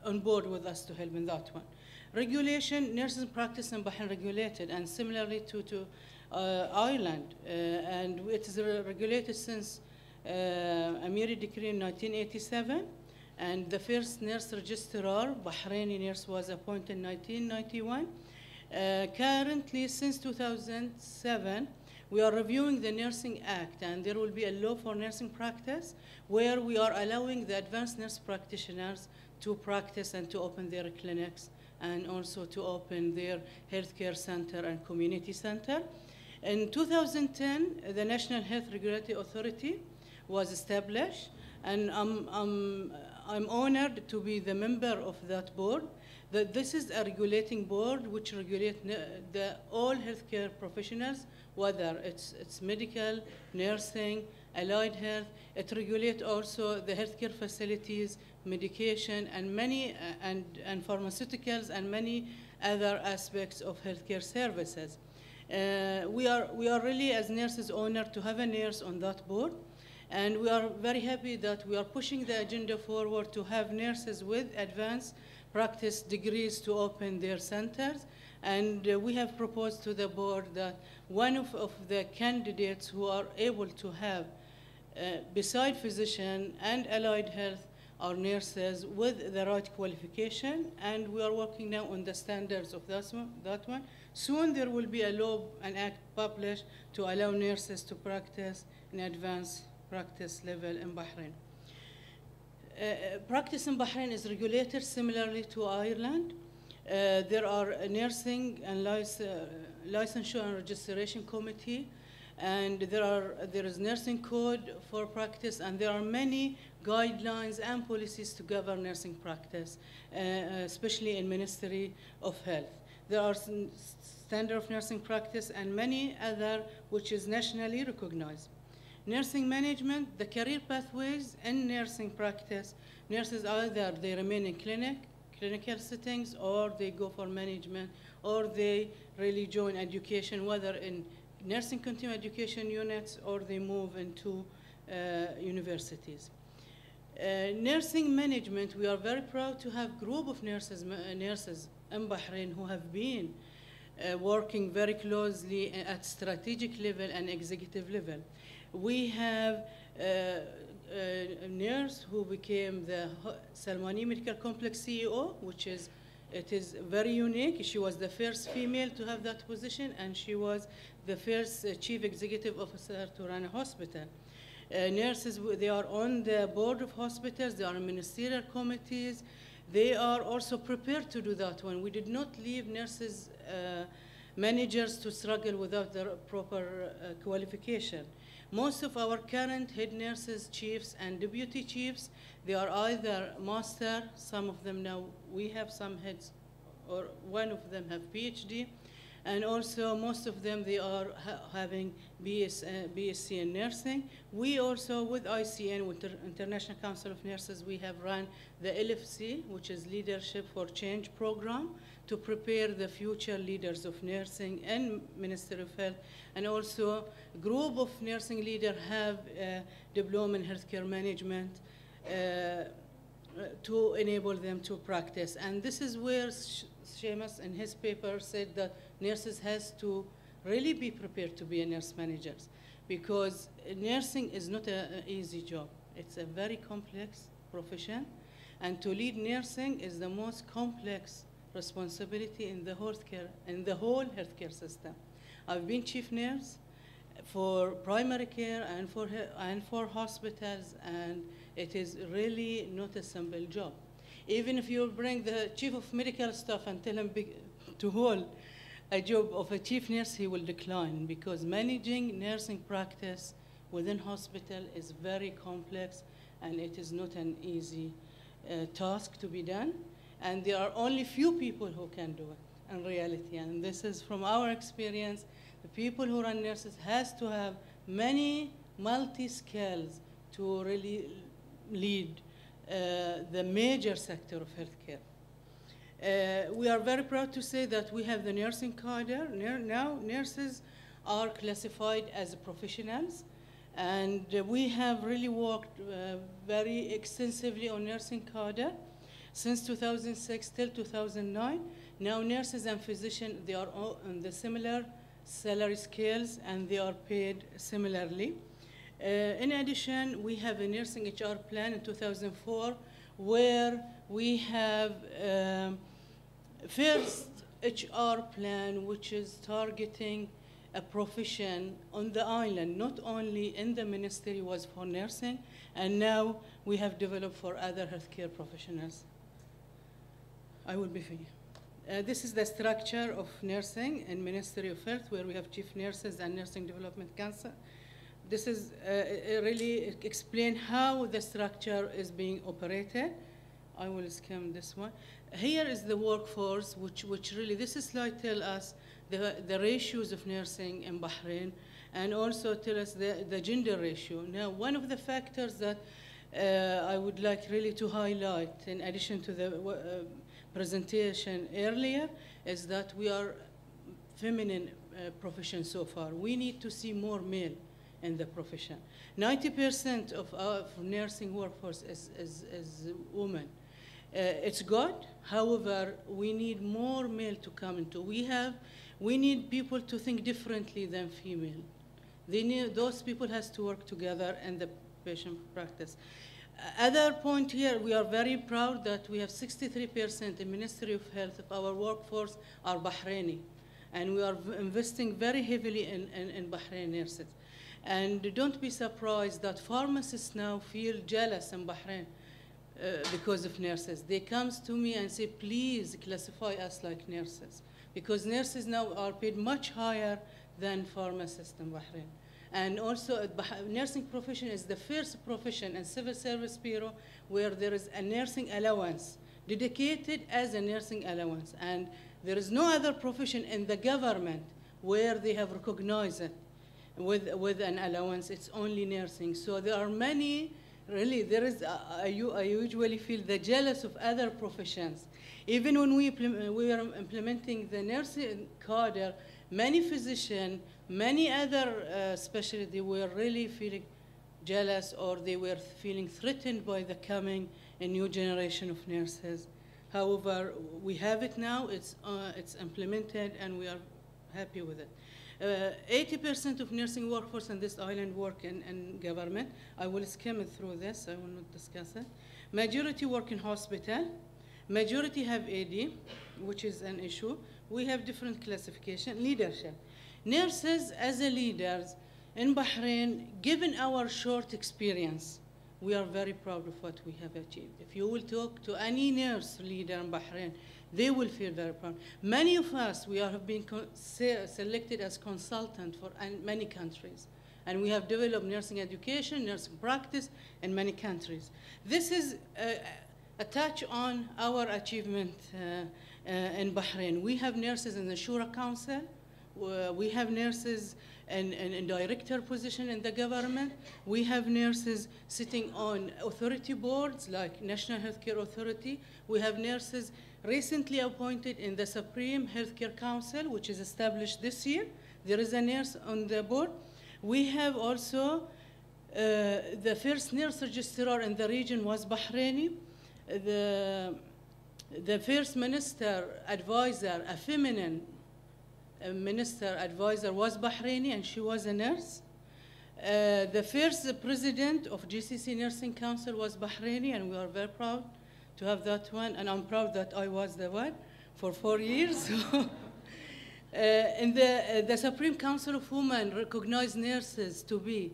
on board with us to help in that one. Regulation, nurses practice in Bahrain regulated, and similarly to Ireland, and it is regulated since Amiri decree in 1987, and the first nurse registrar, Bahraini nurse, was appointed in 1991. Currently, since 2007, we are reviewing the Nursing Act, and there will be a law for nursing practice where we are allowing the advanced nurse practitioners to practice and to open their clinics and also to open their healthcare center and community center. In 2010, the National Health Regulatory Authority was established, and I'm honored to be the member of that board. That this is a regulating board which regulates all healthcare professionals, whether it's medical, nursing, allied health. It regulates also the healthcare facilities, medication, and many and pharmaceuticals, and many other aspects of healthcare services. We are really, as nurses, honored to have a nurse on that board, and we are very happy that we are pushing the agenda forward to have nurses with advanced practice degrees to open their centers, And we have proposed to the board that one of the candidates who are able to have, beside physician and allied health, are nurses with the right qualification, and we are working now on the standards of that one. Soon there will be a law, an act published to allow nurses to practice in advanced practice level in Bahrain. Practice in Bahrain is regulated similarly to Ireland. There are a nursing and licensure and registration committee, and there is nursing code for practice, and there are many guidelines and policies to govern nursing practice, especially in Ministry of Health. There are standard of nursing practice and many other which is nationally recognized. Nursing management, the career pathways in nursing practice, nurses either they remain in clinical settings, or they go for management, or they really join education, whether in nursing continuing education units, or they move into universities. Nursing management, we are very proud to have a group of nurses in Bahrain who have been working very closely at strategic level and executive level. We have a nurse who became the Salmani Medical Complex CEO, it is very unique. She was the first female to have that position, and she was the first chief executive officer to run a hospital. Nurses, they are on the board of hospitals, they are in ministerial committees. They are also prepared to do that one. We did not leave nurses, managers to struggle without their proper qualification. Most of our current head nurses, chiefs, and deputy chiefs, they are either master, some of them now, we have some heads, or one of them have PhD, and also most of them, they are having BSc in nursing. We also, with ICN, with the International Council of Nurses, we have run the LFC, which is Leadership for Change program, to prepare the future leaders of nursing and Ministry of Health. And also, a group of nursing leaders have a diploma in healthcare management to enable them to practice. And this is where Seamus in his paper said that nurses has to really be prepared to be a nurse managers, because nursing is not an easy job. It's a very complex profession, and to lead nursing is the most complex responsibility in the whole healthcare system. I've been chief nurse for primary care and for hospitals, and it is really not a simple job. Even if you bring the chief of medical staff and tell him to hold a job of a chief nurse, he will decline, because managing nursing practice within hospital is very complex, and it is not an easy task to be done. And there are only few people who can do it in reality. And this is from our experience. The people who run nurses has to have many multi-skills to really lead the major sector of healthcare. We are very proud to say that we have the nursing cadre. Now nurses are classified as professionals, and we have really worked very extensively on nursing cadre since 2006 till 2009. Now nurses and physicians, they are all on the similar salary scales, and they are paid similarly. In addition, we have a nursing HR plan in 2004, where we have first HR plan, which is targeting a profession on the island, not only in the ministry was for nursing, and now we have developed for other healthcare professionals. I will be finished. This is the structure of nursing in Ministry of Health, where we have chief nurses and Nursing Development Council. This is really explain how the structure is being operated. I will skim this one. Here is the workforce, which really, this slide tells us the ratios of nursing in Bahrain, and also tell us the gender ratio. Now, one of the factors that I would like really to highlight, in addition to the presentation earlier, is that we are feminine profession so far. We need to see more male in the profession. 90% of our nursing workforce is women. It's good. However, we need more male to come into. We need people to think differently than female. Those people has to work together in the patient practice. Other point here, we are very proud that we have 63% in Ministry of Health of our workforce are Bahraini. And we are investing very heavily in Bahraini nurses. And don't be surprised that pharmacists now feel jealous in Bahrain because of nurses. They come to me and say, please classify us like nurses. Because nurses now are paid much higher than pharmacists in Bahrain. And also, nursing profession is the first profession in Civil Service Bureau where there is a nursing allowance, dedicated as a nursing allowance. And there is no other profession in the government where they have recognized it with an allowance. It's only nursing. So there are many, really, I usually feel the jealous of other professions. Even when we are implementing the nursing cadre, many physicians, many other specialties were really feeling jealous, or they were feeling threatened by the coming a new generation of nurses. However, we have it now, it's implemented, and we are happy with it. 80% of nursing workforce in this island work in government. I will skim through this, I will not discuss it. Majority work in hospital. Majority have AD, which is an issue. We have different classification. Leadership. Nurses as a leaders in Bahrain, given our short experience, we are very proud of what we have achieved. If you will talk to any nurse leader in Bahrain, they will feel very proud. Many of us, we have been selected as consultant for many countries. And we have developed nursing education, nursing practice in many countries. This is a touch on our achievement in Bahrain. We have nurses in the Shura Council. We have nurses in director position in the government. We have nurses sitting on authority boards like National Healthcare Authority. We have nurses recently appointed in the Supreme Healthcare Council, which is established this year. There is a nurse on the board. We have also the first nurse registrar in the region was Bahraini. The first minister advisor, a feminine minister advisor, was Bahraini, and she was a nurse. The first president of GCC Nursing Council was Bahraini, and we are very proud to have that one, and I'm proud that I was the one for 4 years. In the Supreme Council of Women recognized nurses to be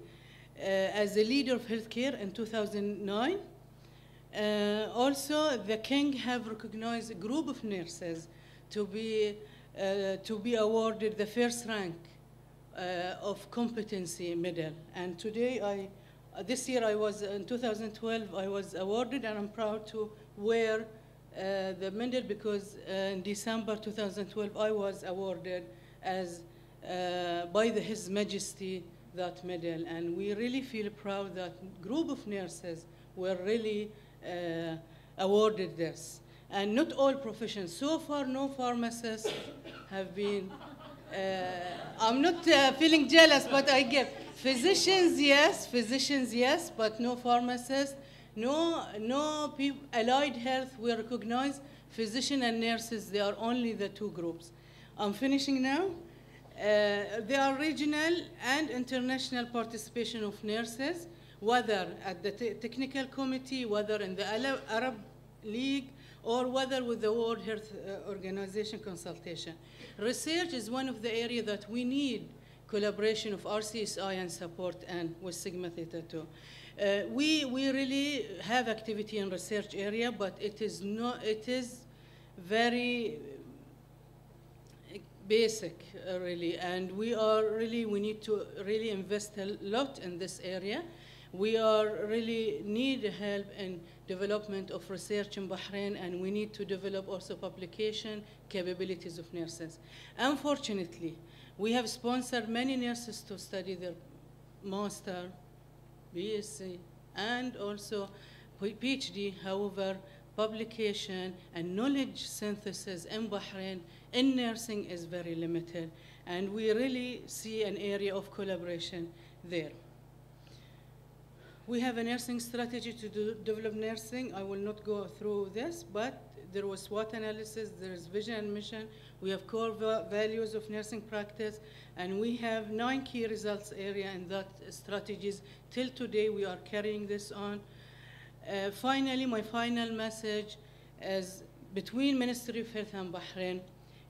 as a leader of healthcare in 2009. Also, the King have recognized a group of nurses to be awarded the first rank of competency medal. And today, this year in 2012, I was awarded, and I'm proud to wear the medal because in December 2012, I was awarded as by His Majesty that medal. And we really feel proud that group of nurses were really awarded this. And not all professions. So far, no pharmacists have been, I'm not feeling jealous, but I give. Physicians, yes, but no pharmacists. No people, allied health, we recognize physician and nurses, they are only the two groups. I'm finishing now. There are regional and international participation of nurses, whether at the technical committee, whether in the Arab League, or whether with the World Health Organization consultation. Research is one of the areas that we need collaboration of RCSI and support, and with Sigma Theta too. We really have activity in research area, but it is very basic, really, and we need to really invest a lot in this area. We really need help in development of research in Bahrain, and we need to develop also publication capabilities of nurses. Unfortunately, we have sponsored many nurses to study their master, BSc, and also PhD. However, publication and knowledge synthesis in Bahrain in nursing is very limited, and we really see an area of collaboration there. We have a nursing strategy to develop nursing. I will not go through this, but there was SWOT analysis, there is vision and mission. We have core values of nursing practice, and we have 9 key results area in that strategies. Till today, we are carrying this on. Finally, my final message is between Ministry of Health and Bahrain,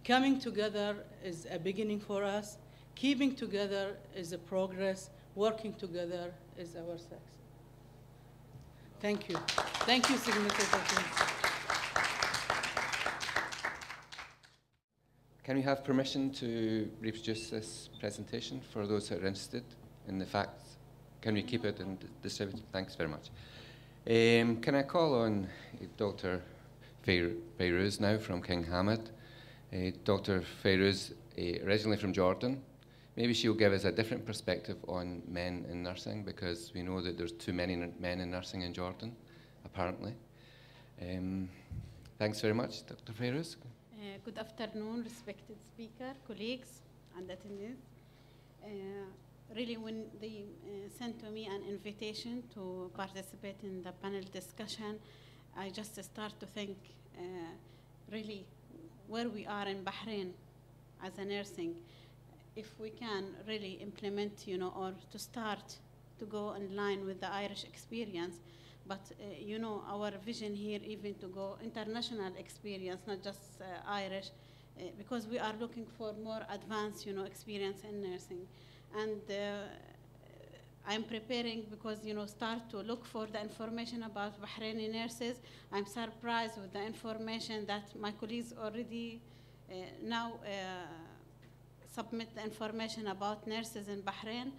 coming together is a beginning for us. Keeping together is a progress. Working together is our success. Thank you. Thank you, Significant. Can we have permission to reproduce this presentation for those that are interested in the facts? Can we keep it and distribute it? Thanks very much. Can I call on Dr. Fayrouz now from King Hamad? Dr. Fayrouz, originally from Jordan. Maybe she'll give us a different perspective on men in nursing, because we know that there's too many men in nursing in Jordan, apparently. Thanks very much, Dr. Fayrouz. Good afternoon, respected speaker, colleagues, and attendees. Really, when they sent to me an invitation to participate in the panel discussion, I just start to think really where we are in Bahrain as a nursing. If we can really implement, or to start to go in line with the Irish experience, but our vision here even to go international experience, not just Irish, because we are looking for more advanced, experience in nursing. And I'm preparing because, start to look for the information about Bahraini nurses. I'm surprised with the information that my colleagues already now submit the information about nurses in Bahrain.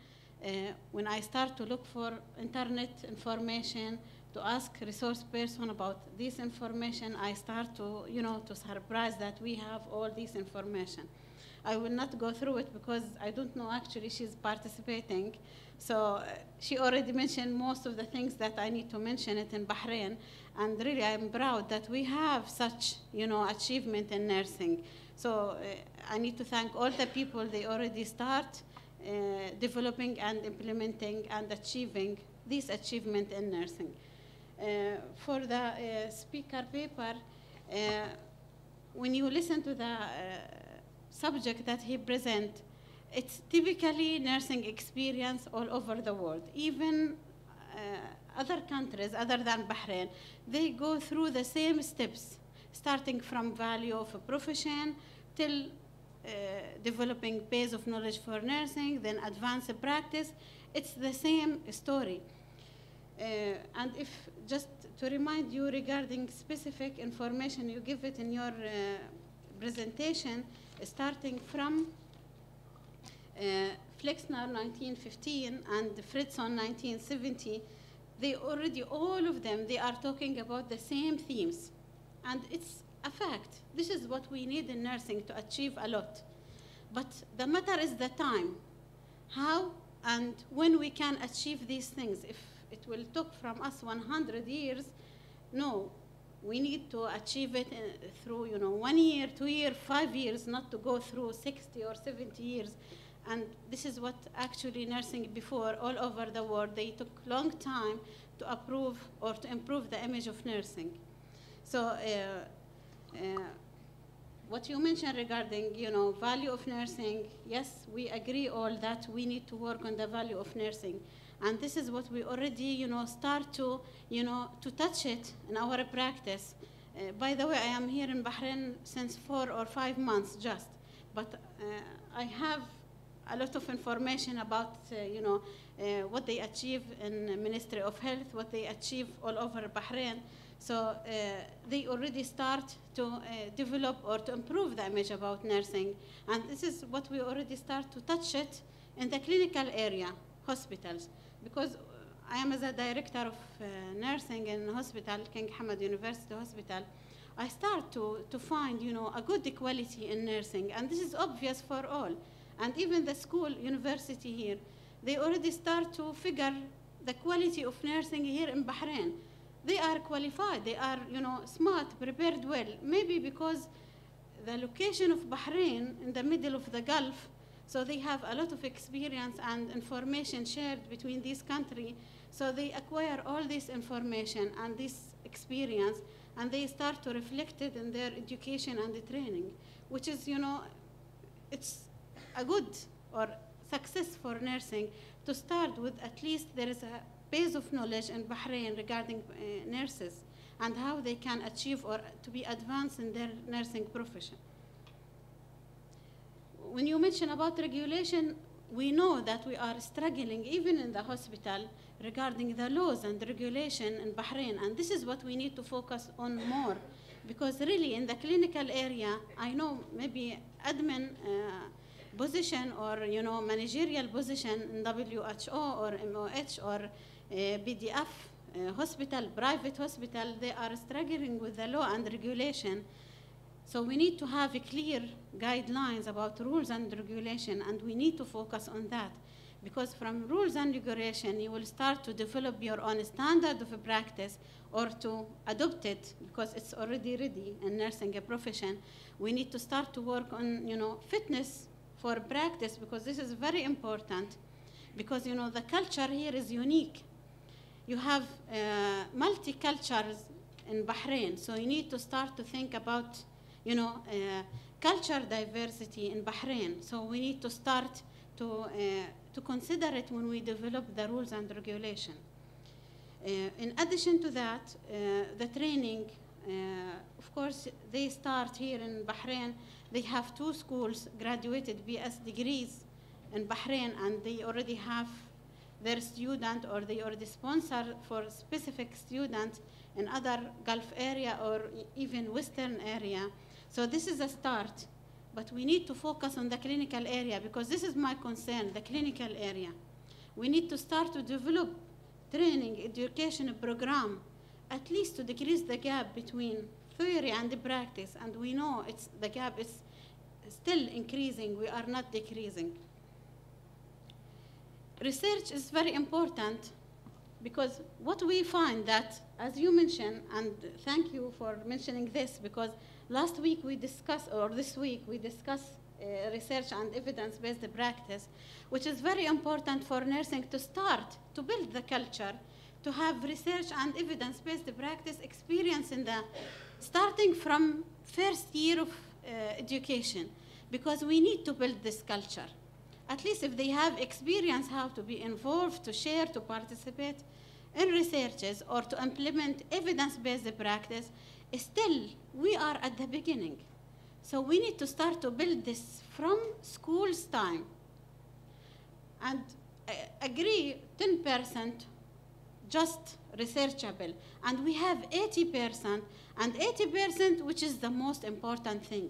When I start to look for internet information, to ask resource person about this information, I start to, to surprise that we have all this information. I will not go through it because I don't know actually she's participating. So she already mentioned most of the things that I need to mention it in Bahrain. And really I'm proud that we have such, achievement in nursing. So I need to thank all the people, they already start developing and implementing and achieving this achievement in nursing. For the speaker paper, when you listen to the subject that he present, it's typically nursing experience all over the world. Even other countries other than Bahrain, they go through the same steps, starting from value of a profession till developing base of knowledge for nursing, then advanced practice. It's the same story. And if just to remind you regarding specific information, you give it in your presentation, starting from Flexner 1915 and Fritzon 1970, they already, all of them, they are talking about the same themes. And it's a fact. This is what we need in nursing to achieve a lot. But the matter is the time. How and when we can achieve these things. If it will take from us 100 years, no. We need to achieve it through 1 year, 2 years, 5 years, not to go through 60 or 70 years. And this is what actually nursing before all over the world, they took long time to approve or to improve the image of nursing. So what you mentioned regarding value of nursing, yes, we agree all that we need to work on the value of nursing. And this is what we already, start to, to touch it in our practice. By the way, I am here in Bahrain since 4 or 5 months just, but I have a lot of information about, what they achieve in the Ministry of Health, what they achieve all over Bahrain. So they already start to develop or to improve the image about nursing. And this is what we already start to touch it in the clinical area, hospitals. Because I am as a director of nursing in hospital, King Hamad University Hospital, I start to find, a good quality in nursing. And this is obvious for all. And even the school, university here, they already start to figure the quality of nursing here in Bahrain. They are qualified, they are, smart, prepared well. Maybe because the location of Bahrain in the middle of the Gulf, so they have a lot of experience and information shared between these countries. So they acquire all this information and this experience, and they start to reflect it in their education and the training, which is, you know, it's a good or success for nursing to start with. At least there is a base of knowledge in Bahrain regarding nurses and how they can achieve or to be advanced in their nursing profession. When you mention about regulation, we know that we are struggling even in the hospital regarding the laws and regulation in Bahrain, and this is what we need to focus on more, because really in the clinical area, I know maybe admin position or, you know, managerial position in WHO or MOH or BDF hospital, private hospital, they are struggling with the law and regulation. So we need to have a clear guidelines about rules and regulation, and we need to focus on that. Because from rules and regulation, you will start to develop your own standard of practice or to adopt it, because it's already ready in nursing a profession. We need to start to work on, you know, fitness for practice, because this is very important, because, you know, the culture here is unique. You have multi-cultures in Bahrain, so you need to start to think about, you know, culture diversity in Bahrain. So we need to start to consider it when we develop the rules and regulation. In addition to that, the training, of course, they start here in Bahrain. They have 2 schools, graduated BS degrees in Bahrain, and they already have their student, or they already sponsor for specific students in other Gulf area or even Western area. So this is a start, but we need to focus on the clinical area, because this is my concern, the clinical area. We need to start to develop training, education program, at least to decrease the gap between theory and the practice, and we know the gap is still increasing, we are not decreasing. Research is very important, because what we find that, as you mentioned, and thank you for mentioning this, because last week we discussed, or this week we discussed research and evidence-based practice, which is very important for nursing to start to build the culture, to have research and evidence-based practice experience in the, starting from first year of education, because we need to build this culture. At least if they have experience how to be involved, to share, to participate in researches, or to implement evidence-based practice, still we are at the beginning. So we need to start to build this from school's time. And I agree, 10% just researchable. And we have 80%, and 80% which is the most important thing.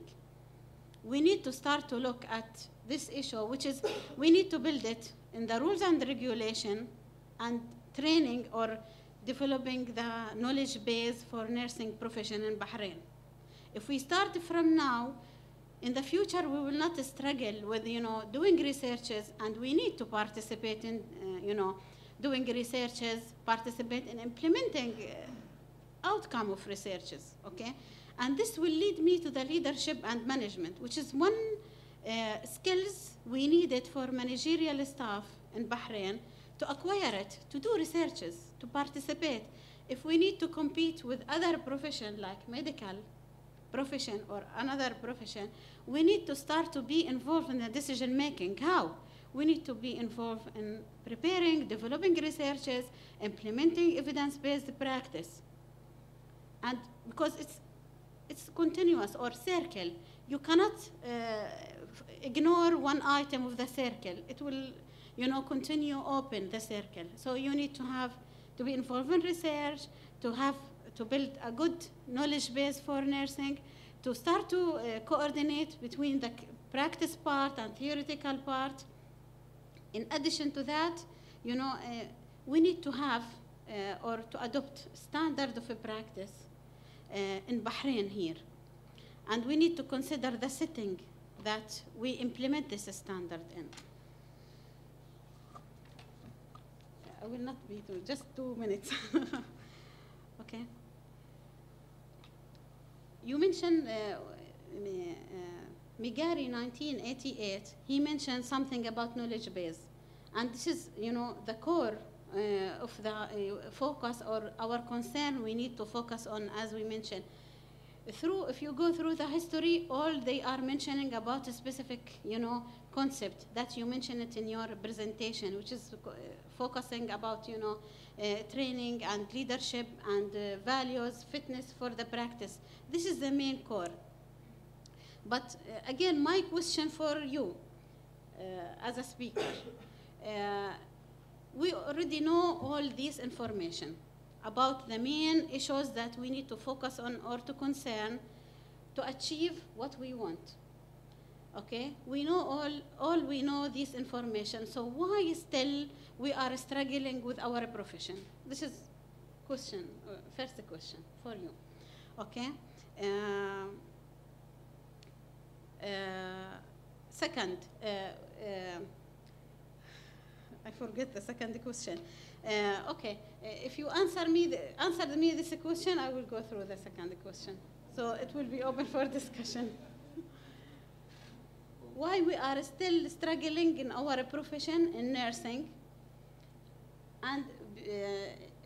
We need to start to look at this issue, which is we need to build it in the rules and regulation and training, or developing the knowledge base for nursing profession in Bahrain. If we start from now, in the future we will not struggle with, you know, doing researches, and we need to participate in, you know, doing researches, participate in implementing outcome of researches, okay? And this will lead me to the leadership and management, which is one skills we needed for managerial staff in Bahrain to acquire it, to do researches, to participate. If we need to compete with other profession like medical profession or another profession, we need to start to be involved in the decision making. How? We need to be involved in preparing, developing researches, implementing evidence-based practice. And because it's continuous or circle, you cannot ignore one item of the circle. It will, you know, continue open the circle. So you need to have to be involved in research, to build a good knowledge base for nursing, to start to coordinate between the practice part and theoretical part. In addition to that, you know, we need to have or to adopt standard of a practice in Bahrain here. And we need to consider the setting that we implement this standard in. I will not be through, just 2 minutes. Okay. You mentioned Migari 1988, he mentioned something about knowledge base. And this is, you know, the core of the focus or our concern we need to focus on, as we mentioned. If you go through the history, all they are mentioning about a specific, concept that you mentioned it in your presentation, which is focusing about, training and leadership and values, fitness for the practice. This is the main core. But again, my question for you as a speaker, we already know all this information about the main issues that we need to focus on or to concern to achieve what we want. Okay, we know all we know this information, so why still we are struggling with our profession? This is question, first question for you. Okay. Second, I forget the second question. Okay, if you answered me this question, I will go through the second question. So it will be open for discussion. Why we are still struggling in our profession in nursing, and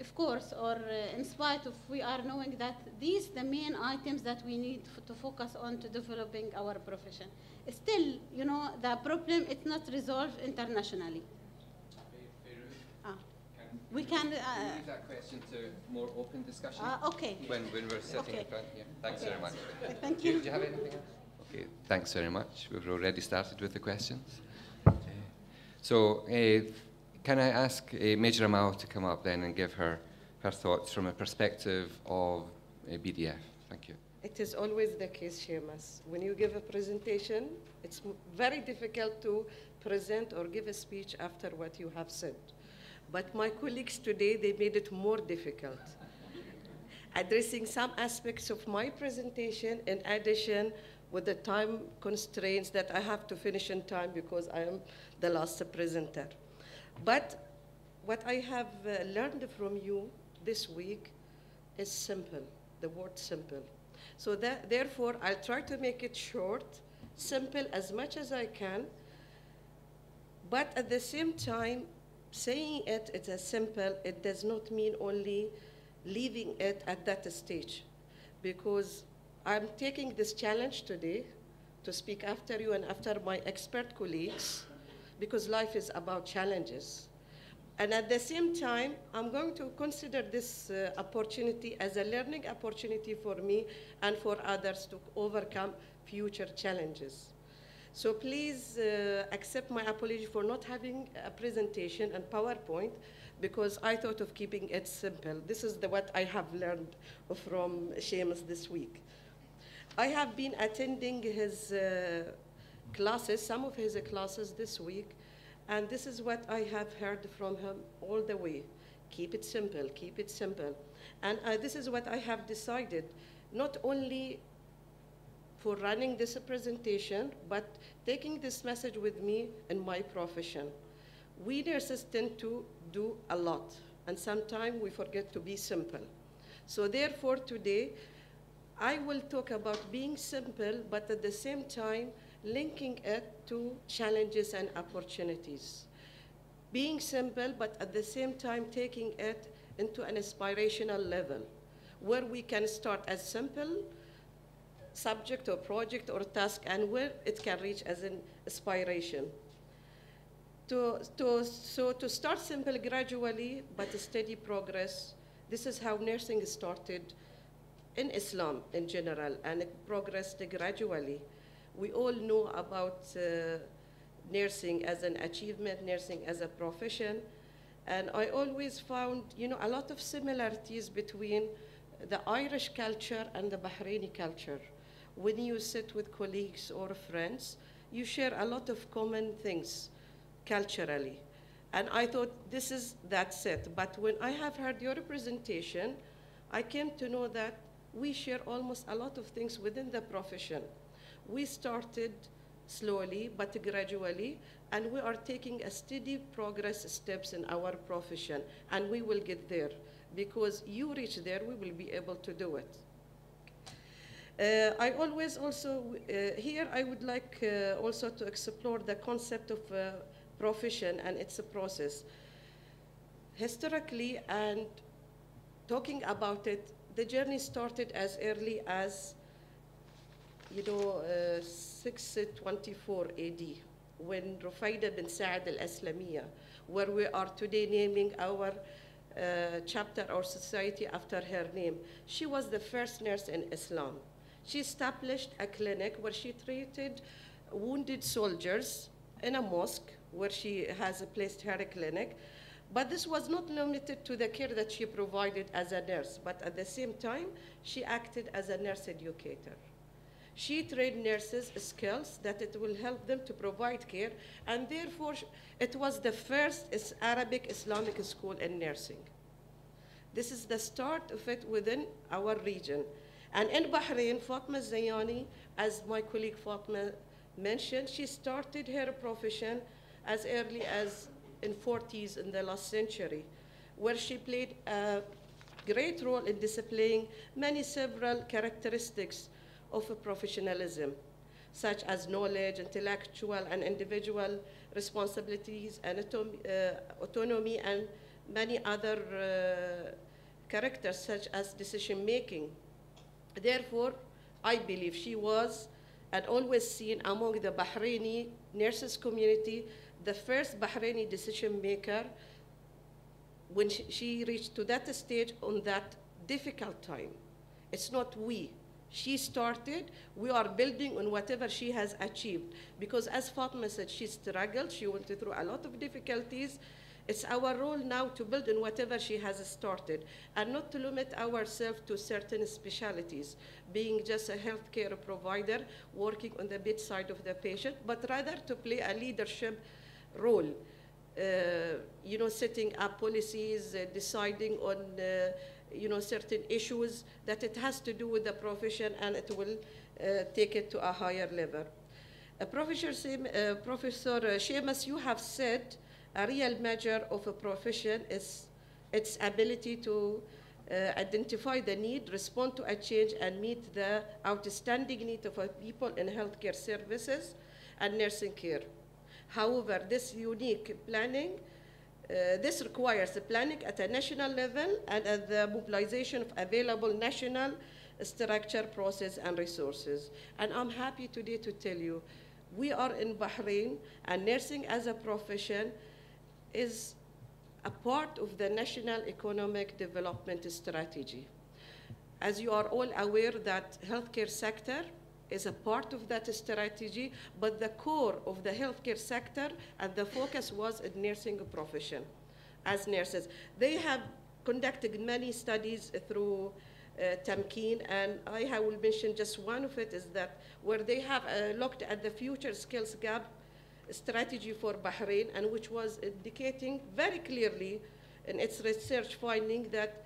of course, or in spite of we are knowing that these the main items that we need to focus on to developing our profession. Still, the problem is not resolved internationally. We can leave that question to more open discussion. Okay. When we're sitting in front here. Thanks very much. Thank you. Do you have anything else? Okay, thanks very much. We've already started with the questions. Can I ask Major Amal to come up then and give her thoughts from a perspective of BDF? Thank you. It is always the case, Seamus. When you give a presentation, it's very difficult to present or give a speech after what you have said. But my colleagues today, they made it more difficult. Addressing some aspects of my presentation in addition with the time constraints that I have to finish in time because I am the last presenter. But what I have learned from you this week is simple, the word simple. So therefore, I'll try to make it short, simple as much as I can, but at the same time, saying it's a simple, it does not mean only leaving it at that stage, because I'm taking this challenge today to speak after you and after my expert colleagues, because life is about challenges. And at the same time, I'm going to consider this opportunity as a learning opportunity for me and for others to overcome future challenges. So please accept my apology for not having a presentation and PowerPoint, because I thought of keeping it simple. This is what I have learned from Seamus this week. I have been attending his classes, some of his classes this week, and this is what I have heard from him all the way. Keep it simple, keep it simple. And this is what I have decided, not only for running this presentation, but taking this message with me in my profession. We nurses tend to do a lot, and sometimes we forget to be simple. So therefore today, I will talk about being simple, but at the same time, linking it to challenges and opportunities. Being simple, but at the same time, taking it into an aspirational level, where we can start as simple subject or project or task, and where it can reach as an aspiration. So to start simple gradually, but a steady progress, this is how nursing started in Islam in general, and it progressed gradually. We all know about nursing as an achievement, nursing as a profession, and I always found, a lot of similarities between the Irish culture and the Bahraini culture. When you sit with colleagues or friends, you share a lot of common things culturally. And I thought that's it. But when I have heard your presentation, I came to know that we share almost a lot of things within the profession. We started slowly, but gradually, and we are taking a steady progress steps in our profession, and we will get there. Because you reach there, we will be able to do it. I always also, here I would like also to explore the concept of profession and its a process. historically and talking about it, the journey started as early as, 624 AD, when Rufayda bin Sa'ad al-Aslamiyya, where we are today naming our chapter or society after her name. She was the first nurse in Islam. She established a clinic where she treated wounded soldiers in a mosque where she has placed her clinic. But this was not limited to the care that she provided as a nurse, but at the same time, she acted as a nurse educator. She trained nurses skills that it will help them to provide care, and therefore it was the first Arabic Islamic school in nursing. This is the start of it within our region. And in Bahrain, Fatma Zayani, as my colleague Fatma mentioned, she started her profession as early as in 40s in the last century, where she played a great role in displaying several characteristics of professionalism, such as knowledge, intellectual and individual responsibilities, and autonomy, and many other characters, such as decision-making. Therefore, I believe she was and always seen among the Bahraini nurses community the first Bahraini decision maker when she reached to that stage on that difficult time. It's not we. She started, we are building on whatever she has achieved. Because as Fatma said, she struggled, she went through a lot of difficulties. It's our role now to build on whatever she has started and not to limit ourselves to certain specialties, being just a healthcare provider working on the bedside of the patient, but rather to play a leadership role, setting up policies, deciding on certain issues that it has to do with the profession, and it will take it to a higher level. Professor Seamus, you have said a real measure of a profession is its ability to identify the need, respond to a change, and meet the outstanding need of people in healthcare services and nursing care. However, this unique planning, this requires the planning at a national level and at the mobilization of available national structure, process, and resources. And I'm happy today to tell you, we are in Bahrain, and nursing as a profession is a part of the National Economic Development Strategy. As you are all aware that healthcare sector is a part of that strategy, but the core of the healthcare sector and the focus was in nursing profession as nurses. They have conducted many studies through Tamkeen, and I will mention just one of it, is that where they have looked at the future skills gap strategy for Bahrain, and which was indicating very clearly in its research finding that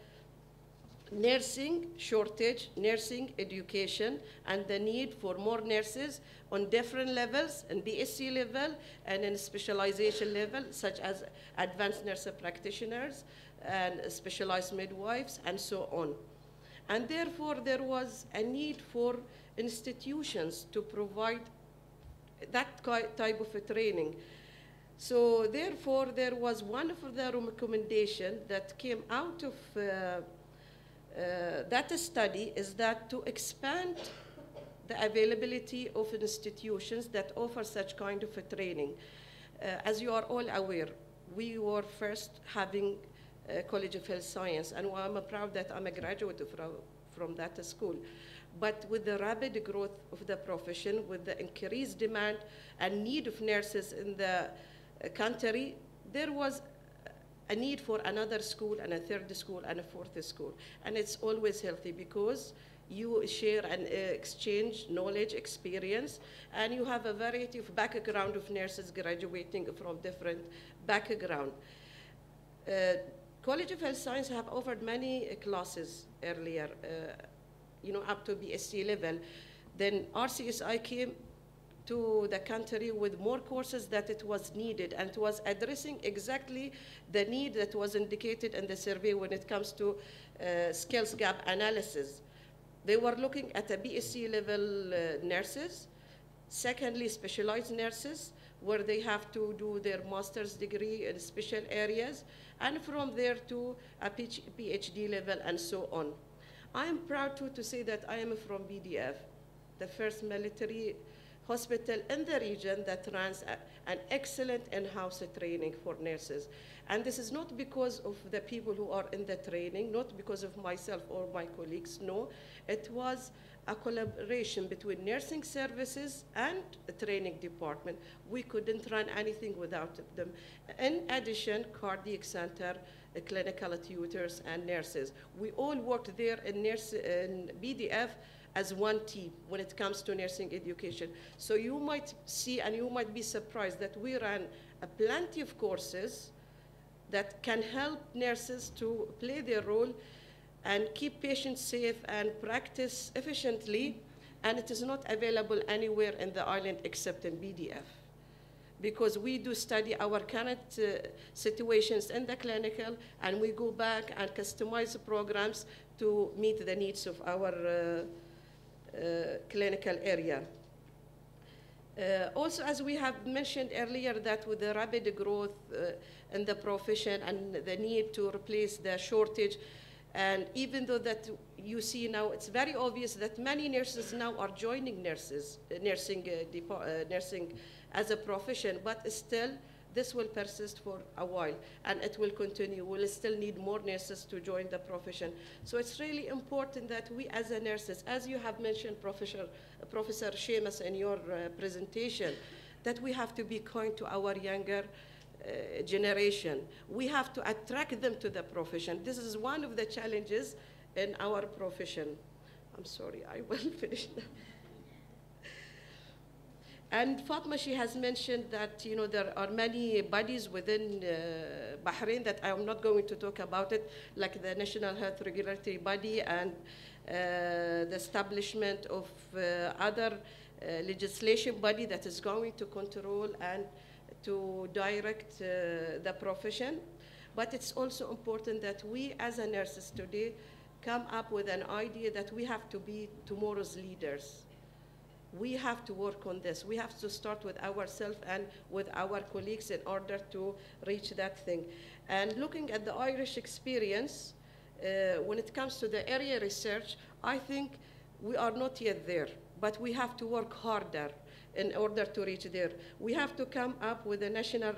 nursing shortage, nursing education, and the need for more nurses on different levels, in BSc level and in specialization level, such as advanced nurse practitioners and specialized midwives, and so on. And therefore, there was a need for institutions to provide that type of training. So therefore, there was one of the recommendations that came out of that study is that to expand the availability of institutions that offer such kind of a training. As you are all aware, we were first having a College of Health Science, and I'm proud that I'm a graduate from that school. But with the rapid growth of the profession, with the increased demand and need of nurses in the country, there was a need for another school and a third school and a fourth school. And it's always healthy because you share and exchange knowledge, experience, and you have a variety of background of nurses graduating from different background. College of Health Science have offered many classes earlier, up to BSc level. Then RCSI came to the country with more courses that it was needed, and it was addressing exactly the need that was indicated in the survey when it comes to skills gap analysis. They were looking at a BSc level nurses, Secondly, specialized nurses, where they have to do their master's degree in special areas, and from there to a PhD level and so on. I am proud to say that I am from BDF, the first military hospital in the region that runs an excellent in-house training for nurses. And this is not because of the people who are in the training, not because of myself or my colleagues, no. It was a collaboration between nursing services and the training department. We couldn't run anything without them. In addition, cardiac center, clinical tutors, and nurses. We all worked there in BDF as one team when it comes to nursing education. So you might see and you might be surprised that we ran plenty of courses that can help nurses to play their role and keep patients safe and practice efficiently, and it is not available anywhere in the island except in BDF. Because we do study our current situations in the clinical, and we go back and customize programs to meet the needs of our clinical area. Also, as we have mentioned earlier, that with the rapid growth in the profession and the need to replace the shortage, and even though that you see now, it's very obvious that many nurses now are joining nursing as a profession, but still this will persist for a while, and it will continue. We'll still need more nurses to join the profession. So it's really important that we as a nurses, as you have mentioned, Professor Seamus, in your presentation, that we have to be kind to our younger generation. We have to attract them to the profession. This is one of the challenges in our profession. I'm sorry, I will finish now. And Fatma, she has mentioned that there are many bodies within Bahrain that I'm not going to talk about it, like the National Health Regulatory Body and the establishment of other legislation body that is going to control and to direct the profession. But it's also important that we as a nurses today come up with an idea that we have to be tomorrow's leaders. We have to work on this. We have to start with ourselves and with our colleagues in order to reach that thing. And looking at the Irish experience, when it comes to the area research, I think we are not yet there, but we have to work harder in order to reach there. We have to come up with a national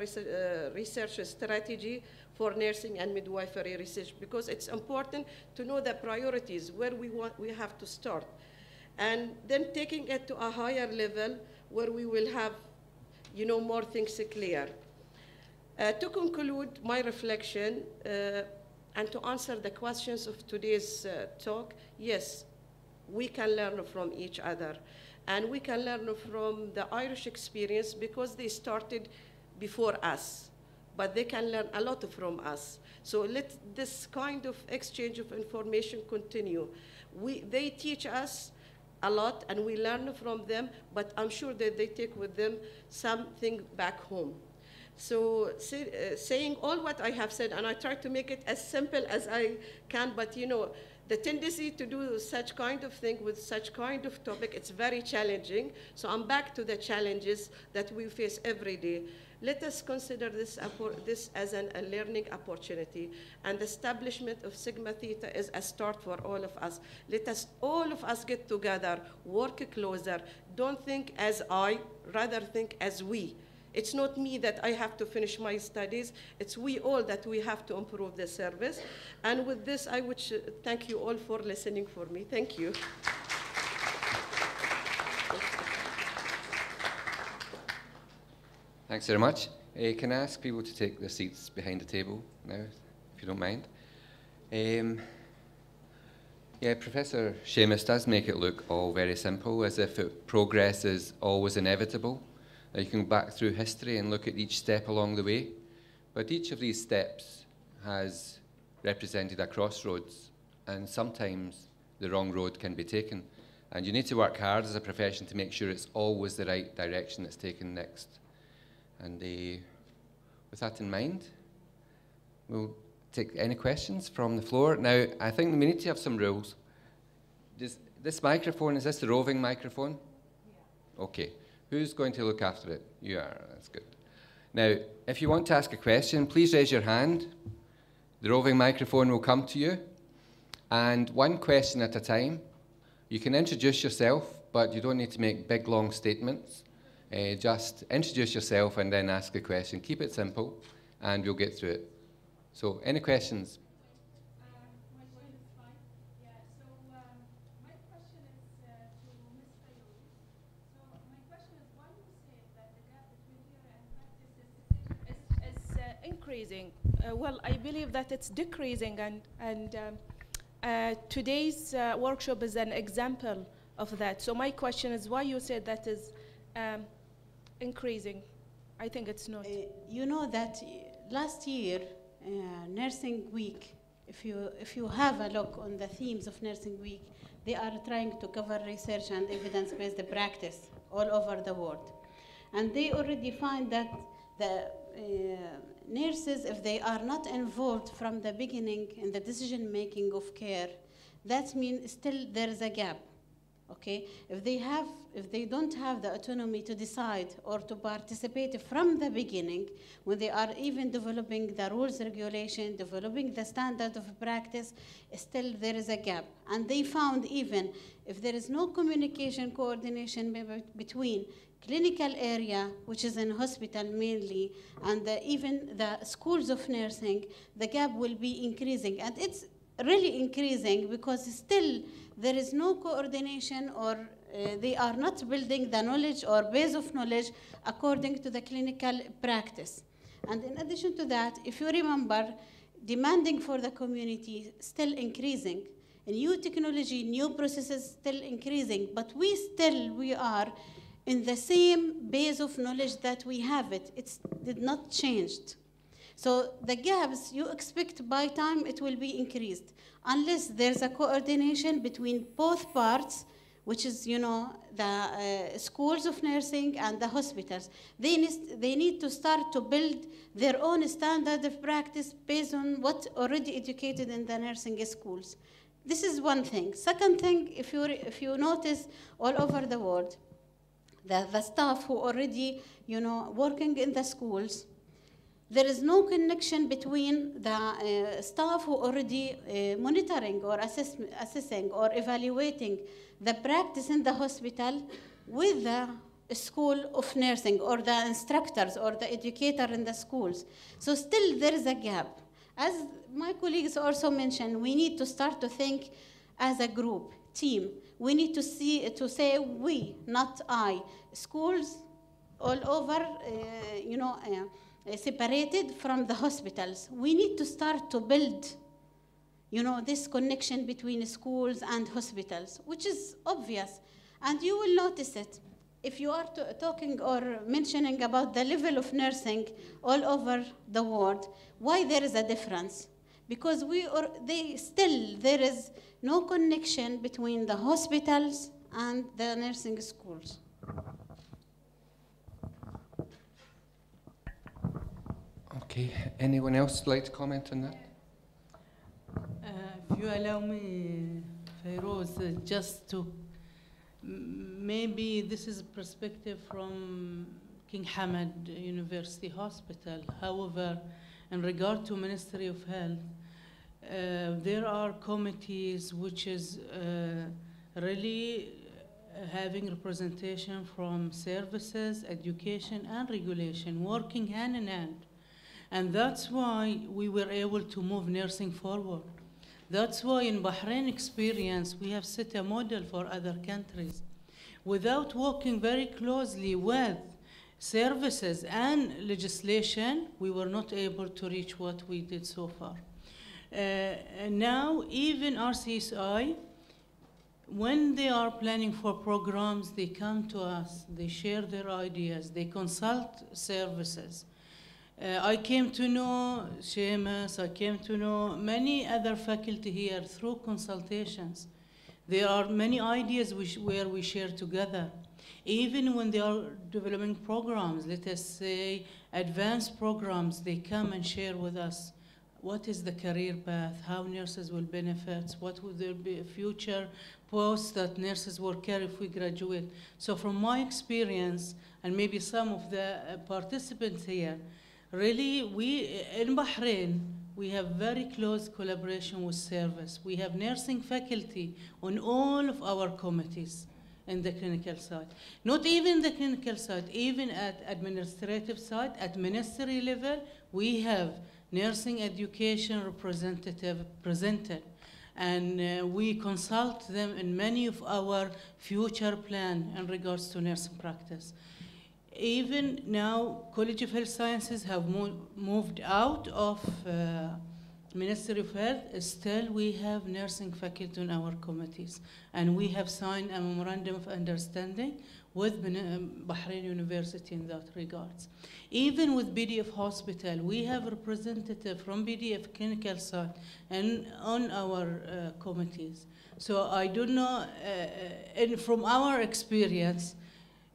research strategy for nursing and midwifery research, because it's important to know the priorities, where we have to start. And then taking it to a higher level where we will have, more things clear. To conclude my reflection and to answer the questions of today's talk, yes, we can learn from each other. And we can learn from the Irish experience because they started before us, but they can learn a lot from us. So let this kind of exchange of information continue. They teach us a lot and we learn from them, but I'm sure that they take with them something back home. So saying all what I have said, and I try to make it as simple as I can, but the tendency to do such kind of thing with such kind of topic, it's very challenging. So I'm back to the challenges that we face every day. Let us consider this as a learning opportunity, and the establishment of Sigma Theta is a start for all of us. Let us, all of us, get together, work closer. Don't think as I, rather think as we. It's not me that I have to finish my studies. It's we all that we have to improve the service. And with this, I would thank you all for listening for me. Thank you. Thanks very much. Can I ask people to take their seats behind the table now, if you don't mind? Yeah, Professor Seamus does make it look all very simple, as if progress is always inevitable. You can go back through history and look at each step along the way, but each of these steps has represented a crossroads, and sometimes the wrong road can be taken. And you need to work hard as a profession to make sure it's always the right direction that's taken next. And with that in mind, we'll take any questions from the floor. Now, I think we need to have some rules. This microphone, is this the roving microphone? Yeah. Okay. Who's going to look after it? You are, that's good. Now, if you want to ask a question, please raise your hand. The roving microphone will come to you. And one question at a time. You can introduce yourself, but you don't need to make big, long statements. Just introduce yourself and then ask a question. Keep it simple, and we'll get through it. So, any questions? My question is fine. Yeah, so my question is to Ms. Fayouz. So my question is, why you say that the gap between theory and practice is increasing? Well, I believe that it's decreasing, and today's workshop is an example of that. So my question is, why you say that is increasing? I think it's not. You know that last year, Nursing Week, if you have a look on the themes of Nursing Week, they are trying to cover research and evidence-based practice all over the world. And they already find that the nurses, if they are not involved from the beginning in the decision-making of care, that means still there is a gap. Okay, if they don't have the autonomy to decide or to participate from the beginning, when they are even developing the rules, regulation, developing the standard of practice, still there is a gap. And they found even if there is no communication coordination between clinical area, which is in hospital mainly, and even the schools of nursing, the gap will be increasing. And it's really increasing because still there is no coordination, or they are not building the knowledge or base of knowledge according to the clinical practice. And in addition to that, if you remember, demanding for the community still increasing. New technology, new processes still increasing, but we are in the same base of knowledge that we have it. It did not change. So the gaps you expect by time it will be increased unless there's a coordination between both parts, which is, the schools of nursing and the hospitals. They need to start to build their own standard of practice based on what already educated in the nursing schools. This is one thing. Second thing, if you notice all over the world, the staff who already, working in the schools, there is no connection between the staff who already monitoring or assessing or evaluating the practice in the hospital with the school of nursing or the instructors or the educator in the schools. So still there is a gap. As my colleagues also mentioned, we need to start to think as a group, team. We need to say we, not I. Schools all over, separated from the hospitals. We need to start to build, this connection between schools and hospitals, which is obvious. And you will notice it. If you are talking or mentioning about the level of nursing all over the world, why there is a difference? Because there is no connection between the hospitals and the nursing schools. Okay, anyone else like to comment on that? If you allow me, Fairoz, just to, maybe this is a perspective from King Hamad University Hospital. However, in regard to Ministry of Health, there are committees which is really having representation from services, education, and regulation, working hand in hand. And that's why we were able to move nursing forward. That's why in Bahrain experience, we have set a model for other countries. Without working very closely with services and legislation, we were not able to reach what we did so far. And now, even RCSI, when they are planning for programs, they come to us, they share their ideas, they consult services. I came to know Seamus, I came to know many other faculty here through consultations. There are many ideas where we share together. Even when they are developing programs, let us say advanced programs, they come and share with us what is the career path, how nurses will benefit, what will there be a future post that nurses will carry if we graduate. So from my experience, and maybe some of the participants here, really we, in Bahrain, we have very close collaboration with service. We have nursing faculty on all of our committees in the clinical side. Not even the clinical side, even at administrative side, at ministry level, we have nursing education representative presented. And we consult them in many of our future plan in regards to nursing practice. Even now, College of Health Sciences have moved out of Ministry of Health. Still, we have nursing faculty in our committees. And we have signed a memorandum of understanding with Bahrain University in that regards. Even with BDF Hospital, we have a representative from BDF clinical side and on our committees. So I don't know, and from our experience,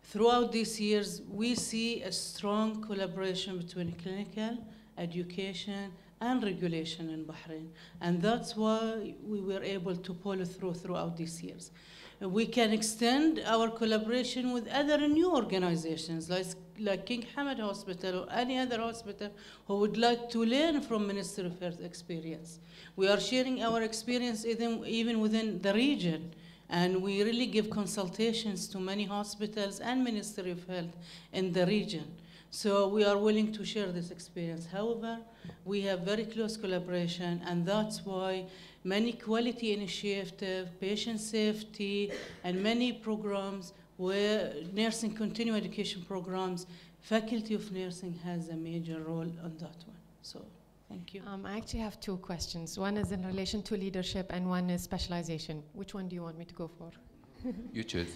throughout these years, we see a strong collaboration between clinical, education, and regulation in Bahrain. And that's why we were able to pull through throughout these years. We can extend our collaboration with other new organizations like King Hamad Hospital or any other hospital who would like to learn from Ministry of Health experience. We are sharing our experience even within the region. And we really give consultations to many hospitals and Ministry of Health in the region. So we are willing to share this experience. However, we have very close collaboration, and that's why many quality initiatives, patient safety, and many programs where nursing continuing education programs, Faculty of Nursing has a major role on that one. So. Thank you. I actually have two questions. One is in relation to leadership and one is specialization. Which one do you want me to go for? You choose.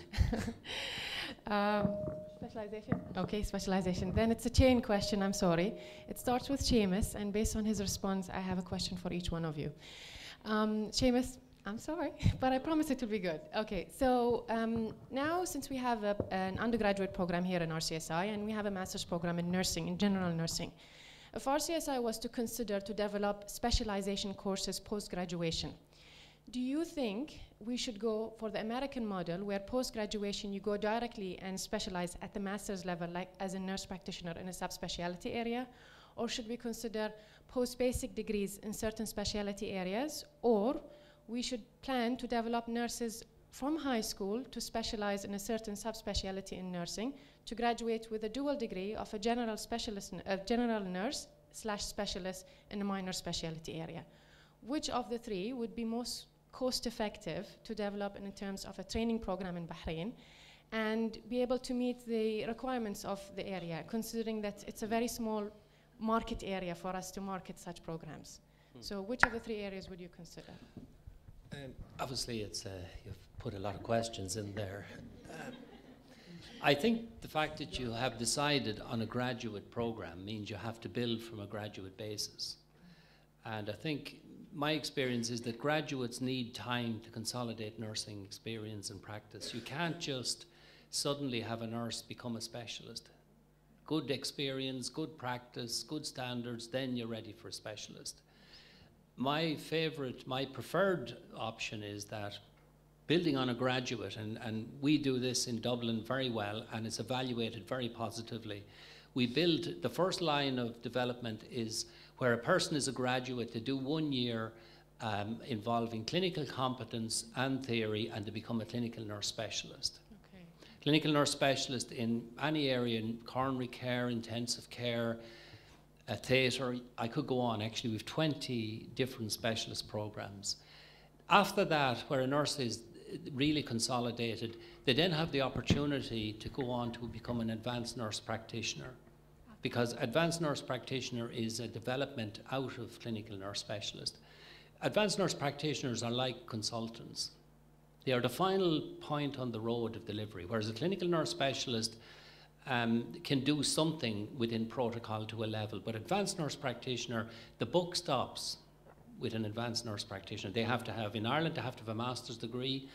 Specialization? Okay, specialization. Then it's a chain question, I'm sorry. It starts with Seamus, and based on his response, I have a question for each one of you. Seamus, I'm sorry, but I promise it will be good. Okay, so now since we have an undergraduate program here in RCSI and we have a master's program in nursing, in general nursing, if RCSI was to consider to develop specialization courses post-graduation, do you think we should go for the American model where post-graduation you go directly and specialize at the master's level like as a nurse practitioner in a subspecialty area? Or should we consider post-basic degrees in certain specialty areas? Or we should plan to develop nurses from high school to specialize in a certain subspecialty in nursing to graduate with a dual degree of a general specialist, general nurse / specialist in a minor specialty area. Which of the three would be most cost effective to develop in terms of a training program in Bahrain and be able to meet the requirements of the area, considering that it's a very small market area for us to market such programs? So which of the three areas would you consider? Obviously, you've put a lot of questions in there. I think the fact that you have decided on a graduate program means you have to build from a graduate basis. And I think my experience is that graduates need time to consolidate nursing experience and practice. You can't just suddenly have a nurse become a specialist. Good experience, good practice, good standards, then you're ready for a specialist. My preferred option is that building on a graduate, and we do this in Dublin very well, and it's evaluated very positively. We build, the first line of development is where a person is a graduate to do 1 year involving clinical competence and theory and to become a clinical nurse specialist. Okay. Clinical nurse specialist in any area, in coronary care, intensive care, theatre, I could go on. Actually, we have 20 different specialist programs. After that, where a nurse is really consolidated, they then have the opportunity to go on to become an advanced nurse practitioner. Because advanced nurse practitioner is a development out of clinical nurse specialist. Advanced nurse practitioners are like consultants. They are the final point on the road of delivery, whereas a clinical nurse specialist can do something within protocol to a level, but advanced nurse practitioner, the buck stops with an advanced nurse practitioner. They have to have, in Ireland, they have to have a master's degree.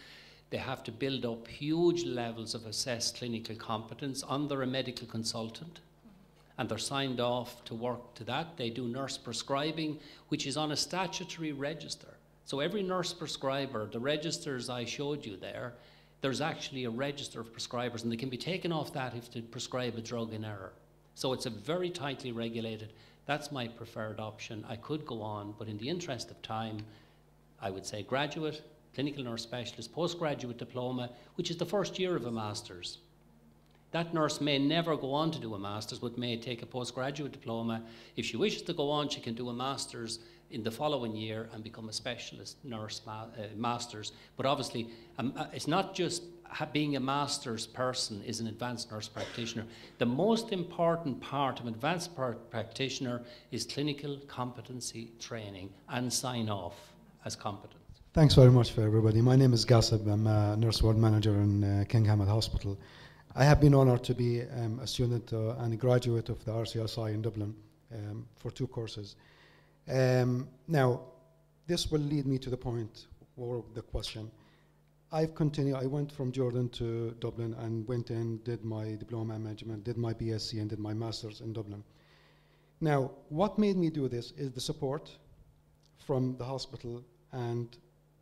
They have to build up huge levels of assessed clinical competence under a medical consultant. and they're signed off to work to that. They do nurse prescribing, which is on a statutory register. So every nurse prescriber, the registers I showed you there, there's actually a register of prescribers, and they can be taken off that if they prescribe a drug in error. So it's a very tightly regulated. That's my preferred option. I could go on, but in the interest of time, I would say graduate, clinical nurse specialist, postgraduate diploma, which is the first year of a master's. That nurse may never go on to do a master's, but may take a postgraduate diploma. If she wishes to go on, she can do a master's in the following year and become a specialist nurse master's. But obviously, it's not just being a master's person is an advanced nurse practitioner. The most important part of an advanced practitioner is clinical competency training and sign off as competent. Thanks very much for everybody. My name is Gassib. I'm a nurse ward manager in King Hamad Hospital. I have been honored to be a student and a graduate of the RCSI in Dublin for 2 courses. Now, this will lead me to the point or the question. I went from Jordan to Dublin and went in, did my diploma in management, did my BSc and did my master's in Dublin. Now, what made me do this is the support from the hospital and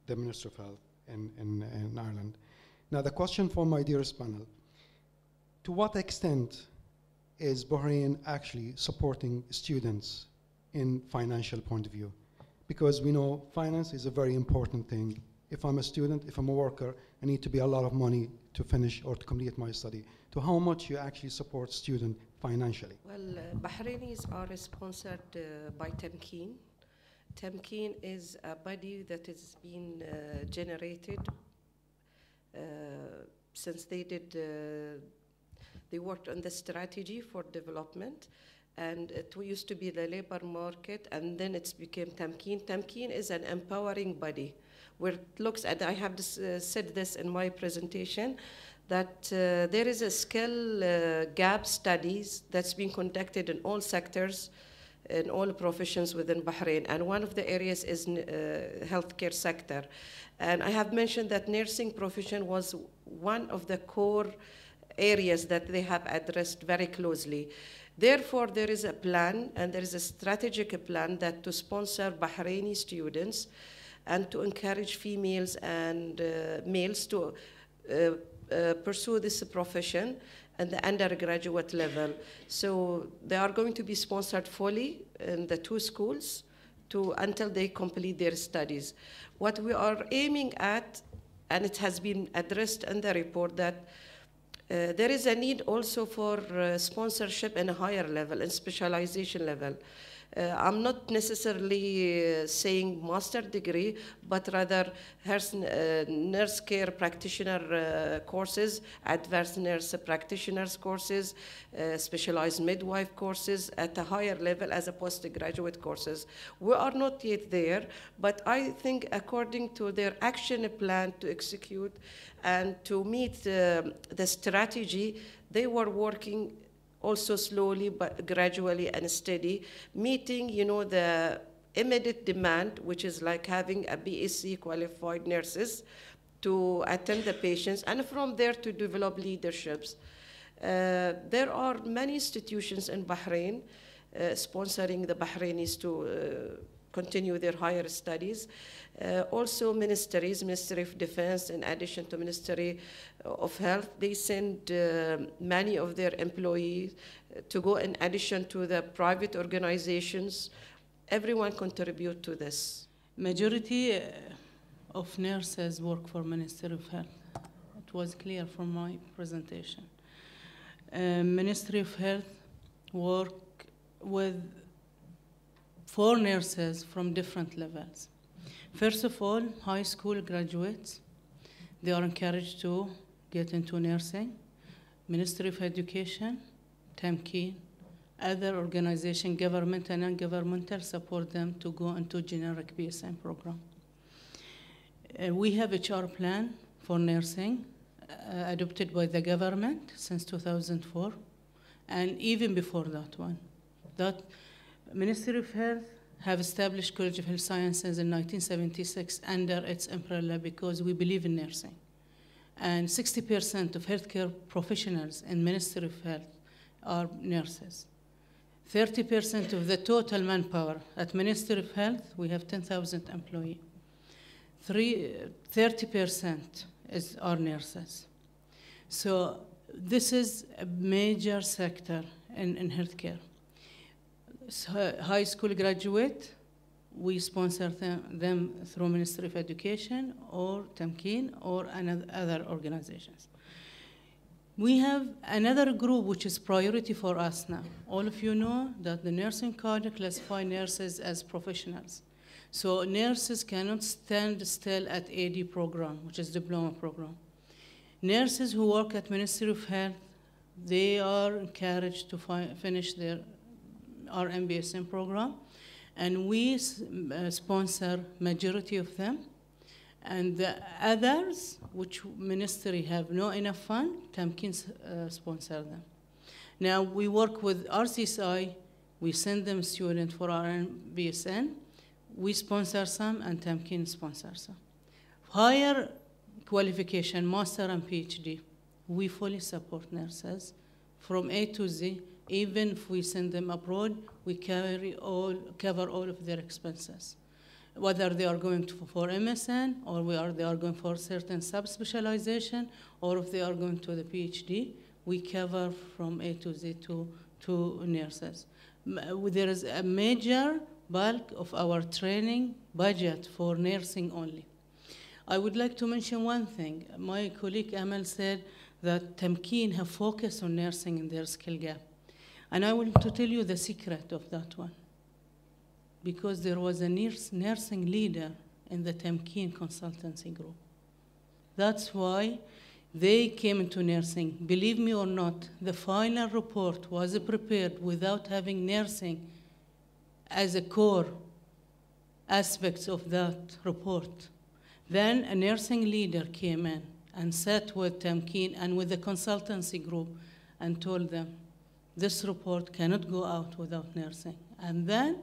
the Minister of Health in Ireland. Now, the question for my dearest panel, to what extent is Bahrain actually supporting students in financial point of view? Because we know finance is a very important thing. If I'm a student, if I'm a worker, I need to be a lot of money to finish or to complete my study. To how much you actually support student financially? Well, Bahrainis are sponsored by Tamkeen. Tamkeen is a body that has been generated since they worked on the strategy for development, and it used to be the labor market, and then it's became Tamkeen. Tamkeen is an empowering body where it looks at, I have said this in my presentation, that there is a skill gap studies that's being conducted in all sectors, in all professions within Bahrain, and one of the areas is healthcare sector. And I have mentioned that nursing profession was one of the core areas that they have addressed very closely. Therefore, there is a plan, and there is a strategic plan that to sponsor Bahraini students and to encourage females and males to pursue this profession at the undergraduate level. So they are going to be sponsored fully in the 2 schools until they complete their studies. What we are aiming at, and it has been addressed in the report, that there is a need also for sponsorship in a higher level, in specialization level. I'm not necessarily saying master degree, but rather nurse care practitioner courses, advanced nurse practitioners courses, specialized midwife courses at a higher level as opposed to graduate courses. We are not yet there, but I think according to their action plan to execute and to meet the strategy, they were working also slowly but gradually and steady, meeting, the immediate demand, which is like having a BSc qualified nurses to attend the patients, and from there to develop leaderships. There are many institutions in Bahrain sponsoring the Bahrainis to continue their higher studies. Also ministries, Ministry of Defense, in addition to Ministry of Health, they send many of their employees to go in addition to the private organizations. Everyone contribute to this. Majority of nurses work for Ministry of Health. It was clear from my presentation. Ministry of Health work with 4 nurses from different levels. First of all, high school graduates, they are encouraged to get into nursing. Ministry of Education, Tamkeen, other organizations, government and non-governmental, support them to go into generic BSN program. We have HR plan for nursing adopted by the government since 2004, and even before that one. That Ministry of Health have established College of Health Sciences in 1976 under its umbrella because we believe in nursing. And 60% of healthcare professionals in Ministry of Health are nurses. 30% of the total manpower. At Ministry of Health, we have 10,000 employees. 30% is our nurses. So this is a major sector in healthcare. So high school graduate, we sponsor them through Ministry of Education or Tamkeen or other organizations. We have another group which is priority for us now. All of you know that the nursing code classifies nurses as professionals. So nurses cannot stand still at AD program, which is diploma program. Nurses who work at Ministry of Health, they are encouraged to finish their RMBSN program, and we sponsor majority of them. And the others, which ministry have no enough fund, Tamkeen sponsor them. Now we work with RCSI, we send them students for RMBSN, we sponsor some and Tamkeen sponsors some. Higher qualification, master and PhD, we fully support nurses from A to Z. Even if we send them abroad, we cover all of their expenses. Whether they are going for MSN, or they are going for certain subspecialization, or if they are going to the PhD, we cover from A to Z to nurses. There is a major bulk of our training budget for nursing only. I would like to mention one thing. My colleague Amal said that Tamkeen have focused on nursing in their skill gap. And I want to tell you the secret of that one. Because there was a nursing leader in the Tamkeen consultancy group. That's why they came into nursing. Believe me or not, the final report was prepared without having nursing as a core aspect of that report. Then a nursing leader came in and sat with Tamkeen and with the consultancy group and told them, this report cannot go out without nursing. And then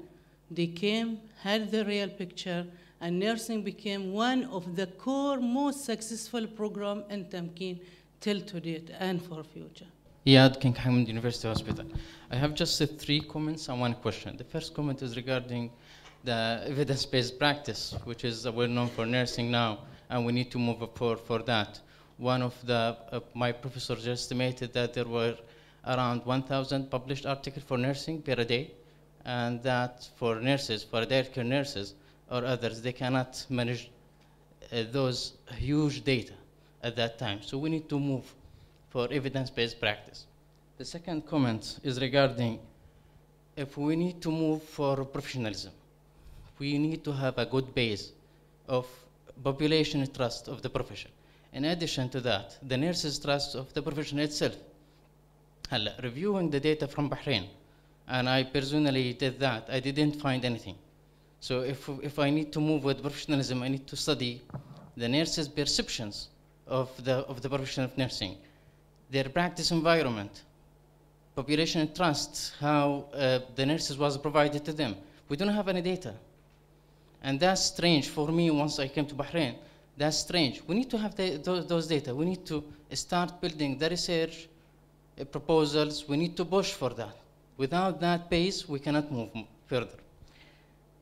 they came, had the real picture, and nursing became one of the core, most successful program in Tamkeen till today and for future. Iyad King Hamad University Hospital. I have just 3 comments and 1 question. The first comment is regarding the evidence-based practice, which is well known for nursing now, and we need to move forward for that. One of my professors estimated that there were around 1,000 published articles for nursing per day, and that for nurses, for direct care nurses or others, they cannot manage those huge data at that time. So we need to move for evidence-based practice. The second comment is regarding if we need to move for professionalism, we need to have a good base of population trust of the profession. In addition to that, the nurses' trust of the profession itself. Reviewing the data from Bahrain, and I personally did that, I didn't find anything. So if I need to move with professionalism, I need to study the nurses' perceptions of the profession of nursing, their practice environment, population trust, how the nurses was provided to them. We don't have any data. And that's strange for me once I came to Bahrain. That's strange. We need to have those data. We need to start building the research proposals. We need to push for that. Without that base, we cannot move further.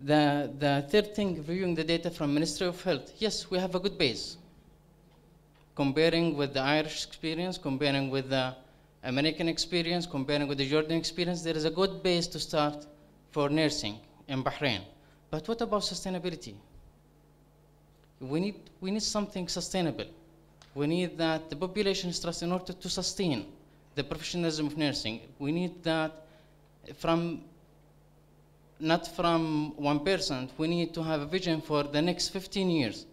The third thing, viewing the data from Ministry of Health, yes, we have a good base. Comparing with the Irish experience, comparing with the American experience, comparing with the Jordan experience, there is a good base to start for nursing in Bahrain. But what about sustainability? We need something sustainable. We need that the population is trust in order to sustain the professionalism of nursing. We need that not from one person. We need to have a vision for the next 15 years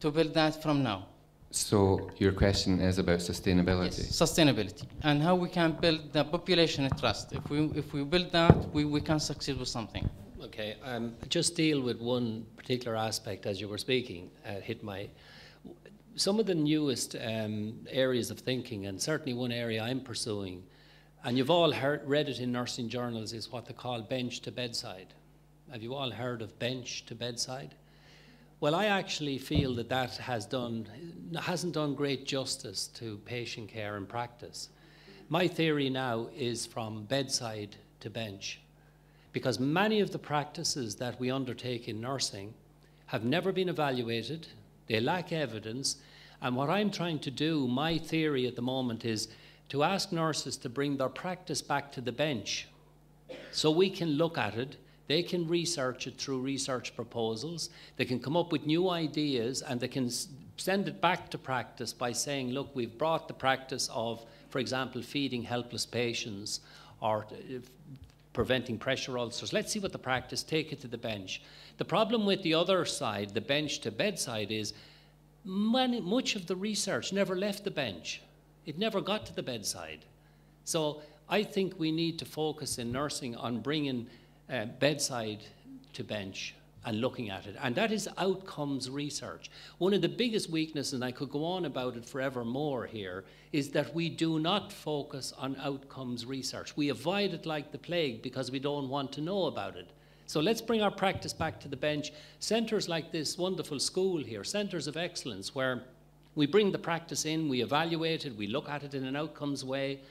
to build that from now. So your question is about sustainability? Yes, sustainability, and how we can build the population trust. If we build that, we can succeed with something. Okay, just deal with one particular aspect as you were speaking, some of the newest areas of thinking, and certainly one area I'm pursuing, and you've all read it in nursing journals, is what they call bench to bedside. Have you all heard of bench to bedside? Well, I actually feel that hasn't done great justice to patient care and practice. My theory now is from bedside to bench. because many of the practices that we undertake in nursing have never been evaluated, they lack evidence, and what I'm trying to do, my theory at the moment, is to ask nurses to bring their practice back to the bench so we can look at it. They can research it through research proposals. They can come up with new ideas, and they can send it back to practice by saying, look, we've brought the practice of, for example, feeding helpless patients or preventing pressure ulcers. Let's see what the practice, take it to the bench. The problem with the other side, the bench to bedside, is much of the research never left the bench. It never got to the bedside. So I think we need to focus in nursing on bringing bedside to bench and looking at it. And that is outcomes research. One of the biggest weaknesses, and I could go on about it forevermore here, is that we do not focus on outcomes research. We avoid it like the plague because we don't want to know about it. So let's bring our practice back to the bench. Centres like this wonderful school here, centres of excellence, where we bring the practice in, we evaluate it, we look at it in an outcomes way.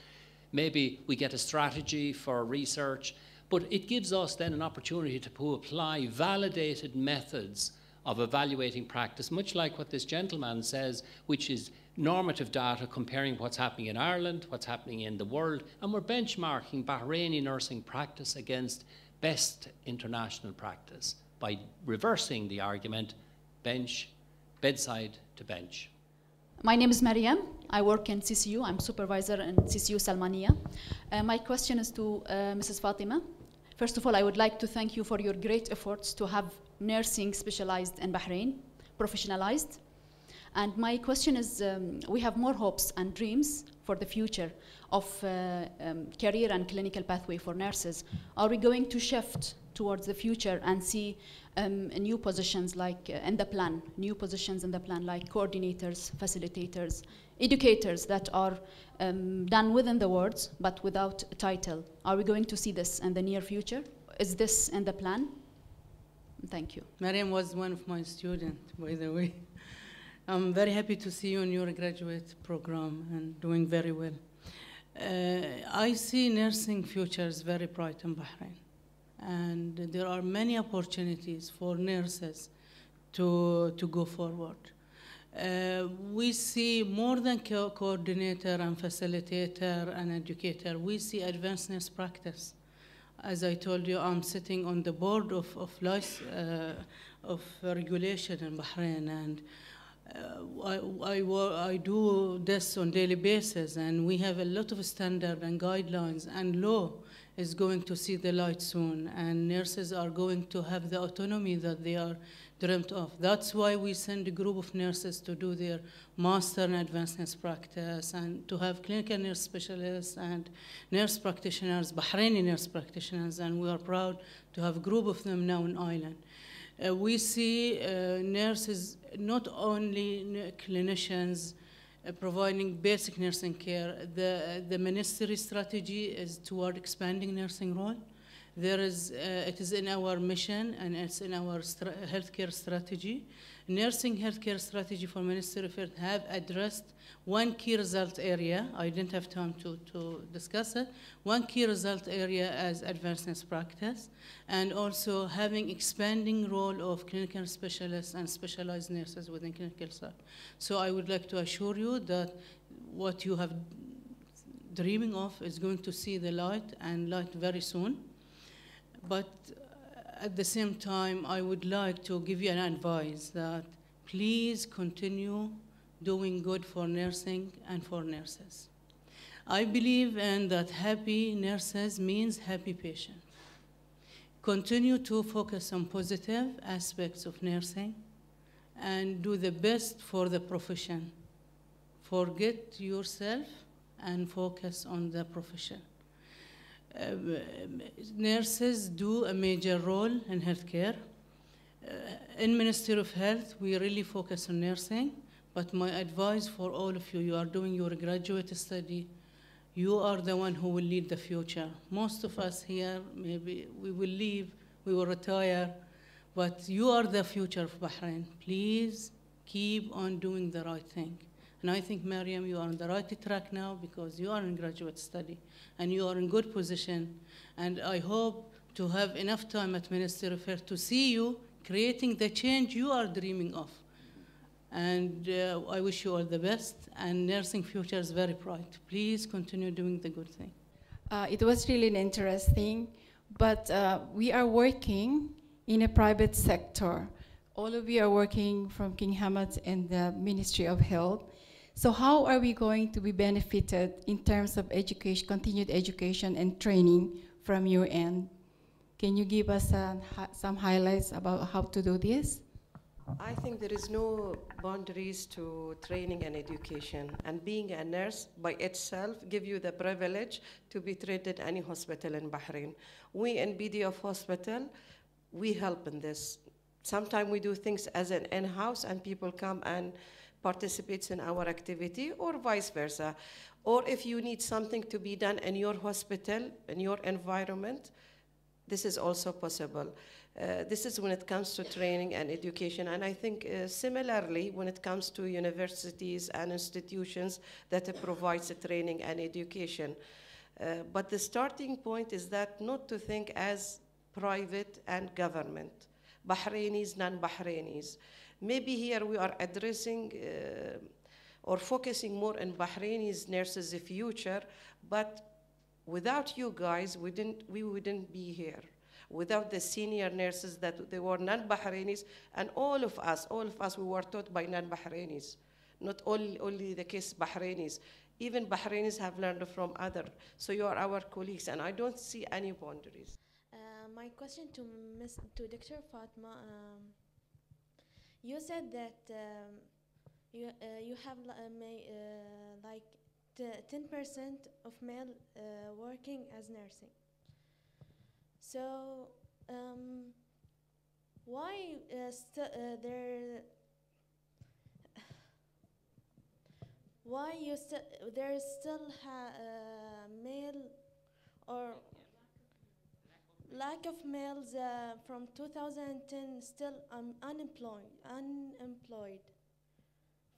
Maybe we get a strategy for research, but it gives us then an opportunity to apply validated methods of evaluating practice, much like what this gentleman says, which is normative data comparing what's happening in Ireland, what's happening in the world, and we're benchmarking Bahraini nursing practice against best international practice by reversing the argument, bedside to bench. My name is Mariam. I work in CCU. I'm supervisor in CCU Salmania. My question is to Mrs. Fatima. First of all, I would like to thank you for your great efforts to have nursing specialized in Bahrain, professionalized. And my question is, we have more hopes and dreams for the future of career and clinical pathway for nurses. Are we going to shift towards the future and see new positions like in the plan, new positions in the plan like coordinators, facilitators, educators that are done within the wards but without a title? Are we going to see this in the near future? Is this in the plan? Thank you. Mariam was one of my students, by the way. I'm very happy to see you in your graduate program and doing very well. I see nursing future is very bright in Bahrain. And there are many opportunities for nurses to go forward. We see more than coordinator and facilitator and educator. We see advanced nurse practice. As I told you, I'm sitting on the board of regulation in Bahrain, and I do this on daily basis, and we have a lot of standard and guidelines, and law is going to see the light soon, and nurses are going to have the autonomy that they are dreamt of. That's why we send a group of nurses to do their master in advanced nurse practice, and to have clinical nurse specialists and nurse practitioners, Bahraini nurse practitioners, and we are proud to have a group of them now in Ireland. We see nurses, not only clinicians, providing basic nursing care. The ministry strategy is toward expanding nursing role. It is in our mission, and it's in our healthcare strategy. Nursing healthcare strategy for Ministry of Health have addressed one key result area. I didn't have time to discuss it. One key result area as advanced nurse practice, and also having expanding role of clinical specialists and specialized nurses within clinical staff. So I would like to assure you that what you have dreaming of is going to see the light, and light very soon. But at the same time, I would like to give you an advice that please continue doing good for nursing and for nurses. I believe in that happy nurses means happy patient. Continue to focus on positive aspects of nursing and do the best for the profession. Forget yourself and focus on the profession. Nurses do a major role in healthcare. In Ministry of Health, we really focus on nursing, but my advice for all of you, you are doing your graduate study, you are the one who will lead the future. Most of us here, maybe we will leave, we will retire, but you are the future of Bahrain. Please keep on doing the right thing. And I think, Mariam, you are on the right track now because you are in graduate study and you are in good position. And I hope to have enough time at Ministry of Health to see you creating the change you are dreaming of. And I wish you all the best, and nursing future is very bright. Please continue doing the good thing. It was really interesting, but we are working in a private sector. All of you are working from King Hamad in the Ministry of Health. So how are we going to be benefited in terms of education, continued education and training from your end? Can you give us some highlights about how to do this? I think there is no boundaries to training and education, and being a nurse by itself gives you the privilege to be trained at any hospital in Bahrain. We in BDF Hospital, we help in this. Sometimes we do things as an in-house and people come and participate in our activity, or vice versa. Or if you need something to be done in your hospital, in your environment, this is also possible. This is when it comes to training and education. And I think similarly, when it comes to universities and institutions that provides training and education. But the starting point is that not to think as private and government. Bahrainis, non-Bahrainis. Maybe here we are addressing or focusing more on Bahrainis nurses' future, but without you guys, we wouldn't be here. Without the senior nurses that they were non-Bahrainis, and all of us, we were taught by non-Bahrainis. Not only the case Bahrainis. Even Bahrainis have learned from others. So you are our colleagues, and I don't see any boundaries. My question to Dr. Fatma, you said that you have like 10% of male working as nursing. So why there still male or lack of males from 2010 still unemployed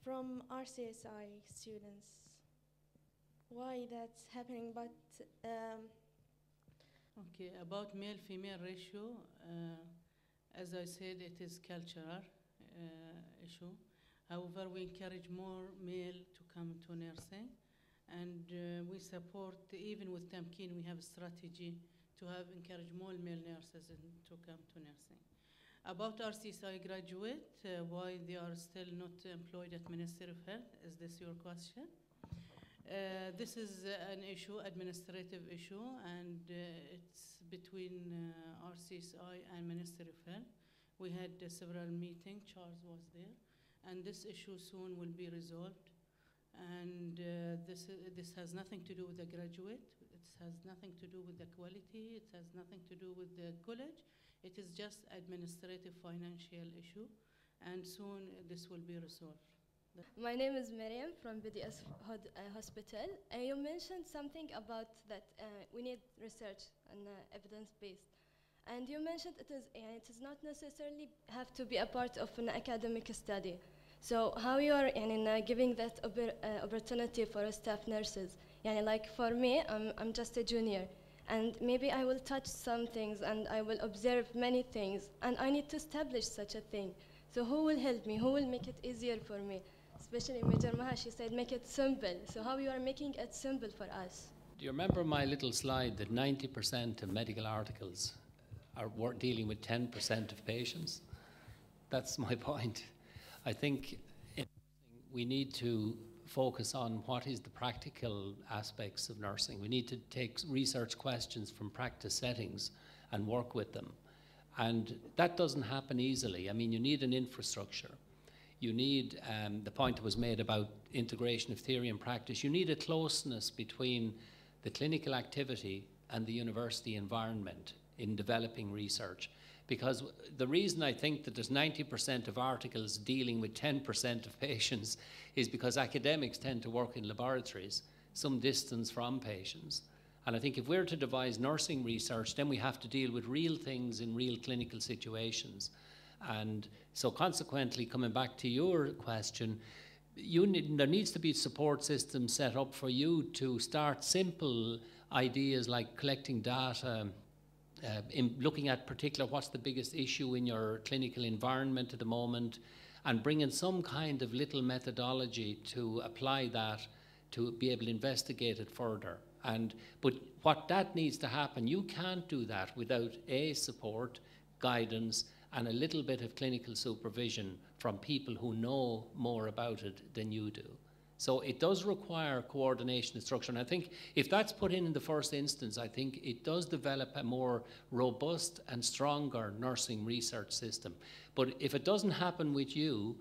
from RCSI students? Why that's happening? But okay, about male-female ratio, as I said, it is cultural issue. However, we encourage more male to come to nursing, and we support, even with Tamkeen, we have a strategy to encourage more male nurses to come to nursing. About RCSI graduate, why they are still not employed at Ministry of Health, is this your question? This is an issue, administrative issue, and it's between RCSI and Ministry of Health. We had several meetings, Charles was there, and this issue soon will be resolved. And this has nothing to do with the graduate, it has nothing to do with the quality, it has nothing to do with the college. It is just administrative financial issue, and soon this will be resolved. My name is Miriam from BDS Hospital. You mentioned something about that we need research and evidence-based. And you mentioned it is not necessarily have to be a part of an academic study. So how you are giving that opportunity for staff nurses? Like for me, I'm just a junior. And maybe I will touch some things and I will observe many things. And I need to establish such a thing. So who will help me? Who will make it easier for me? Especially Major Maha, she said make it simple. So how you are making it simple for us? Do you remember my little slide that 90% of medical articles are dealing with 10% of patients? That's my point. I think we need to focus on what is the practical aspects of nursing. We need to take research questions from practice settings and work with them. And that doesn't happen easily. I mean, you need an infrastructure. You need, the point that was made about integration of theory and practice, you need a closeness between the clinical activity and the university environment in developing research. Because the reason I think that there's 90% of articles dealing with 10% of patients is because academics tend to work in laboratories some distance from patients. And I think if we're to devise nursing research, then we have to deal with real things in real clinical situations. And so consequently, coming back to your question, there needs to be support systems set up for you to start simple ideas like collecting data in looking at particular what's the biggest issue in your clinical environment at the moment, and bringing some kind of little methodology to apply that to be able to investigate it further. But what that needs to happen, you can't do that without support, guidance, and a little bit of clinical supervision from people who know more about it than you do. So it does require coordination and structure. And I think if that's put in the first instance, I think it does develop a more robust and stronger nursing research system. But if it doesn't happen with you,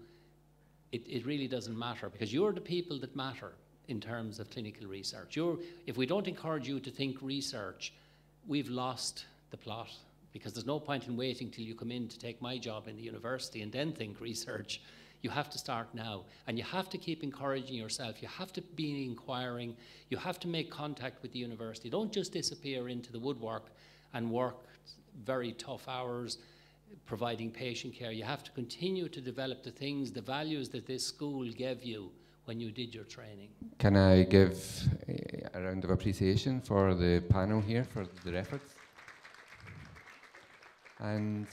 it really doesn't matter, because you're the people that matter in terms of clinical research. If we don't encourage you to think research, we've lost the plot, because there's no point in waiting till you come in to take my job in the university and then think research. You have to start now, and you have to keep encouraging yourself. You have to be inquiring. You have to make contact with the university. Don't just disappear into the woodwork and work very tough hours providing patient care. You have to continue to develop the things, the values that this school gave you when you did your training. Can I give a round of appreciation for the panel here for their efforts? And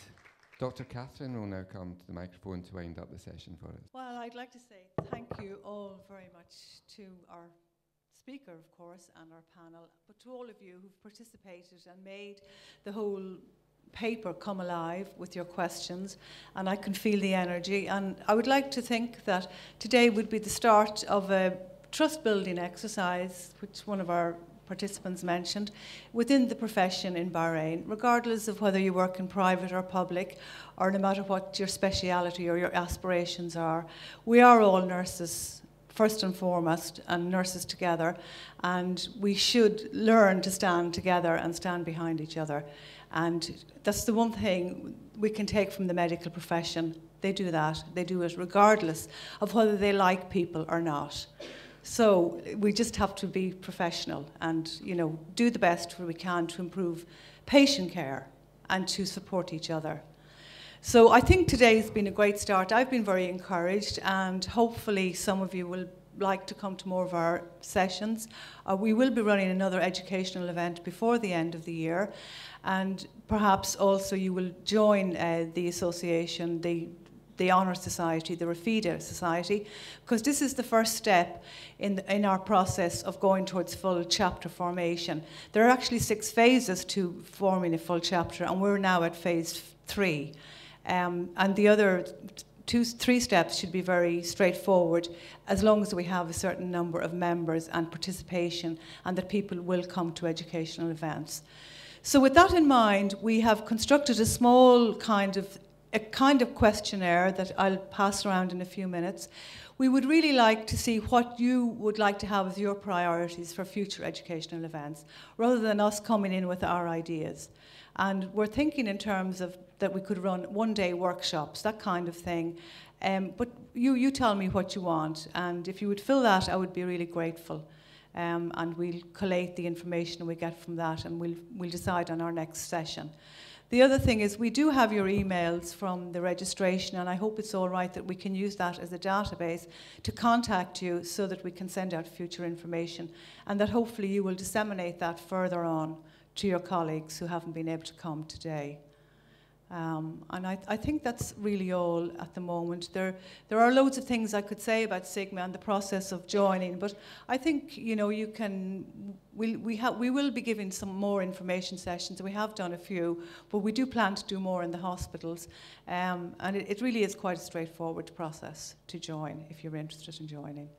Dr. Catherine will now come to the microphone to wind up the session for us. Well, I'd like to say thank you all very much to our speaker, of course, and our panel, but to all of you who've participated and made the whole paper come alive with your questions, and I can feel the energy. And I would like to think that today would be the start of a trust-building exercise, which one of our participants mentioned, within the profession in Bahrain, regardless of whether you work in private or public, or no matter what your speciality or your aspirations are. We are all nurses, first and foremost, and nurses together, and we should learn to stand together and stand behind each other. And that's the one thing we can take from the medical profession. They do that. They do it regardless of whether they like people or not. So we just have to be professional and, you know, do the best we can to improve patient care and to support each other. So I think today has been a great start. I've been very encouraged, and hopefully some of you will like to come to more of our sessions. We will be running another educational event before the end of the year, and perhaps also you will join the association, the Honour Society, the Rafida Society, because this is the first step in our process of going towards full chapter formation. There are actually 6 phases to forming a full chapter, and we're now at phase 3. And the other 3 steps should be very straightforward, as long as we have a certain number of members and participation, and that people will come to educational events. So with that in mind, we have constructed a small kind of questionnaire that I'll pass around in a few minutes. We would really like to see what you would like to have as your priorities for future educational events, rather than us coming in with our ideas. And we're thinking in terms of that we could run one-day workshops, that kind of thing. But you tell me what you want, and if you would fill that, I would be really grateful. And we'll collate the information we get from that, and we'll decide on our next session. The other thing is we do have your emails from the registration, and I hope it's all right that we can use that as a database to contact you so that we can send out future information, and that hopefully you will disseminate that further on to your colleagues who haven't been able to come today. And I think that's really all at the moment. There are loads of things I could say about Sigma and the process of joining, but I think, you know, you can, we will be giving some more information sessions. We have done a few, but we do plan to do more in the hospitals. And it really is quite a straightforward process to join if you're interested in joining.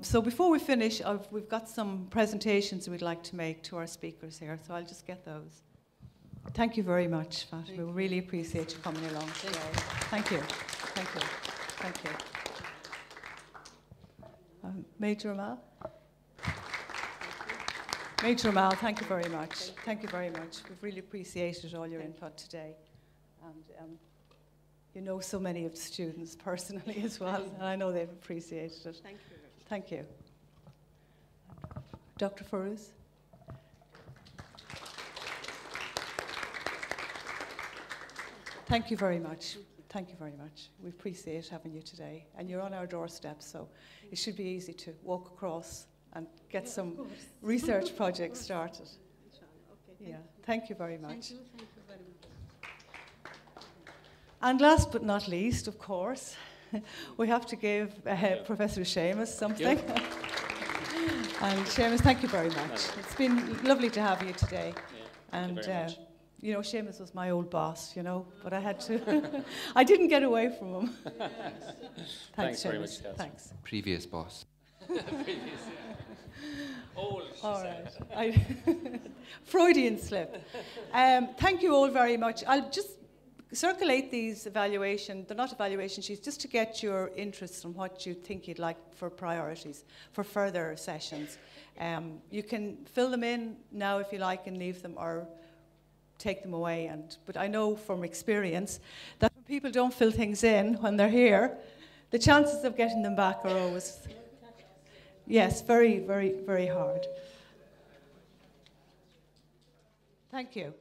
So before we finish, we've got some presentations we'd like to make to our speakers here, so I'll just get those. Thank you very much, Fatima. We really appreciate you coming along today. Thank you. Thank you. Thank you. Major Amal? Major Amal, thank you very much. Thank you very much. We've really appreciated all your input today. And you know so many of the students personally as well, and I know they've appreciated it. Thank you. Thank you. Dr. Farouz? Thank you very much. Thank you very much. We appreciate having you today. And you're on our doorstep, so it should be easy to walk across and get some research projects started. Yeah, thank you very much. Thank you very much. And last but not least, of course, we have to give Professor Seamus something. And Seamus, thank you very much. It's been lovely to have you today. Thank you very much. You know, Seamus was my old boss, you know, but I had to, I didn't get away from him. Thanks very Seamus. much, Thanks. Previous boss. Previous, old, she All said. right. Freudian slip. Thank you all very much. I'll just circulate these they're not evaluation sheets, just to get your interests on what you think you'd like for priorities for further sessions. You can fill them in now if you like and leave them, or take them away. But I know from experience that when people don't fill things in when they're here, the chances of getting them back are always, yes, very, very, very hard. Thank you.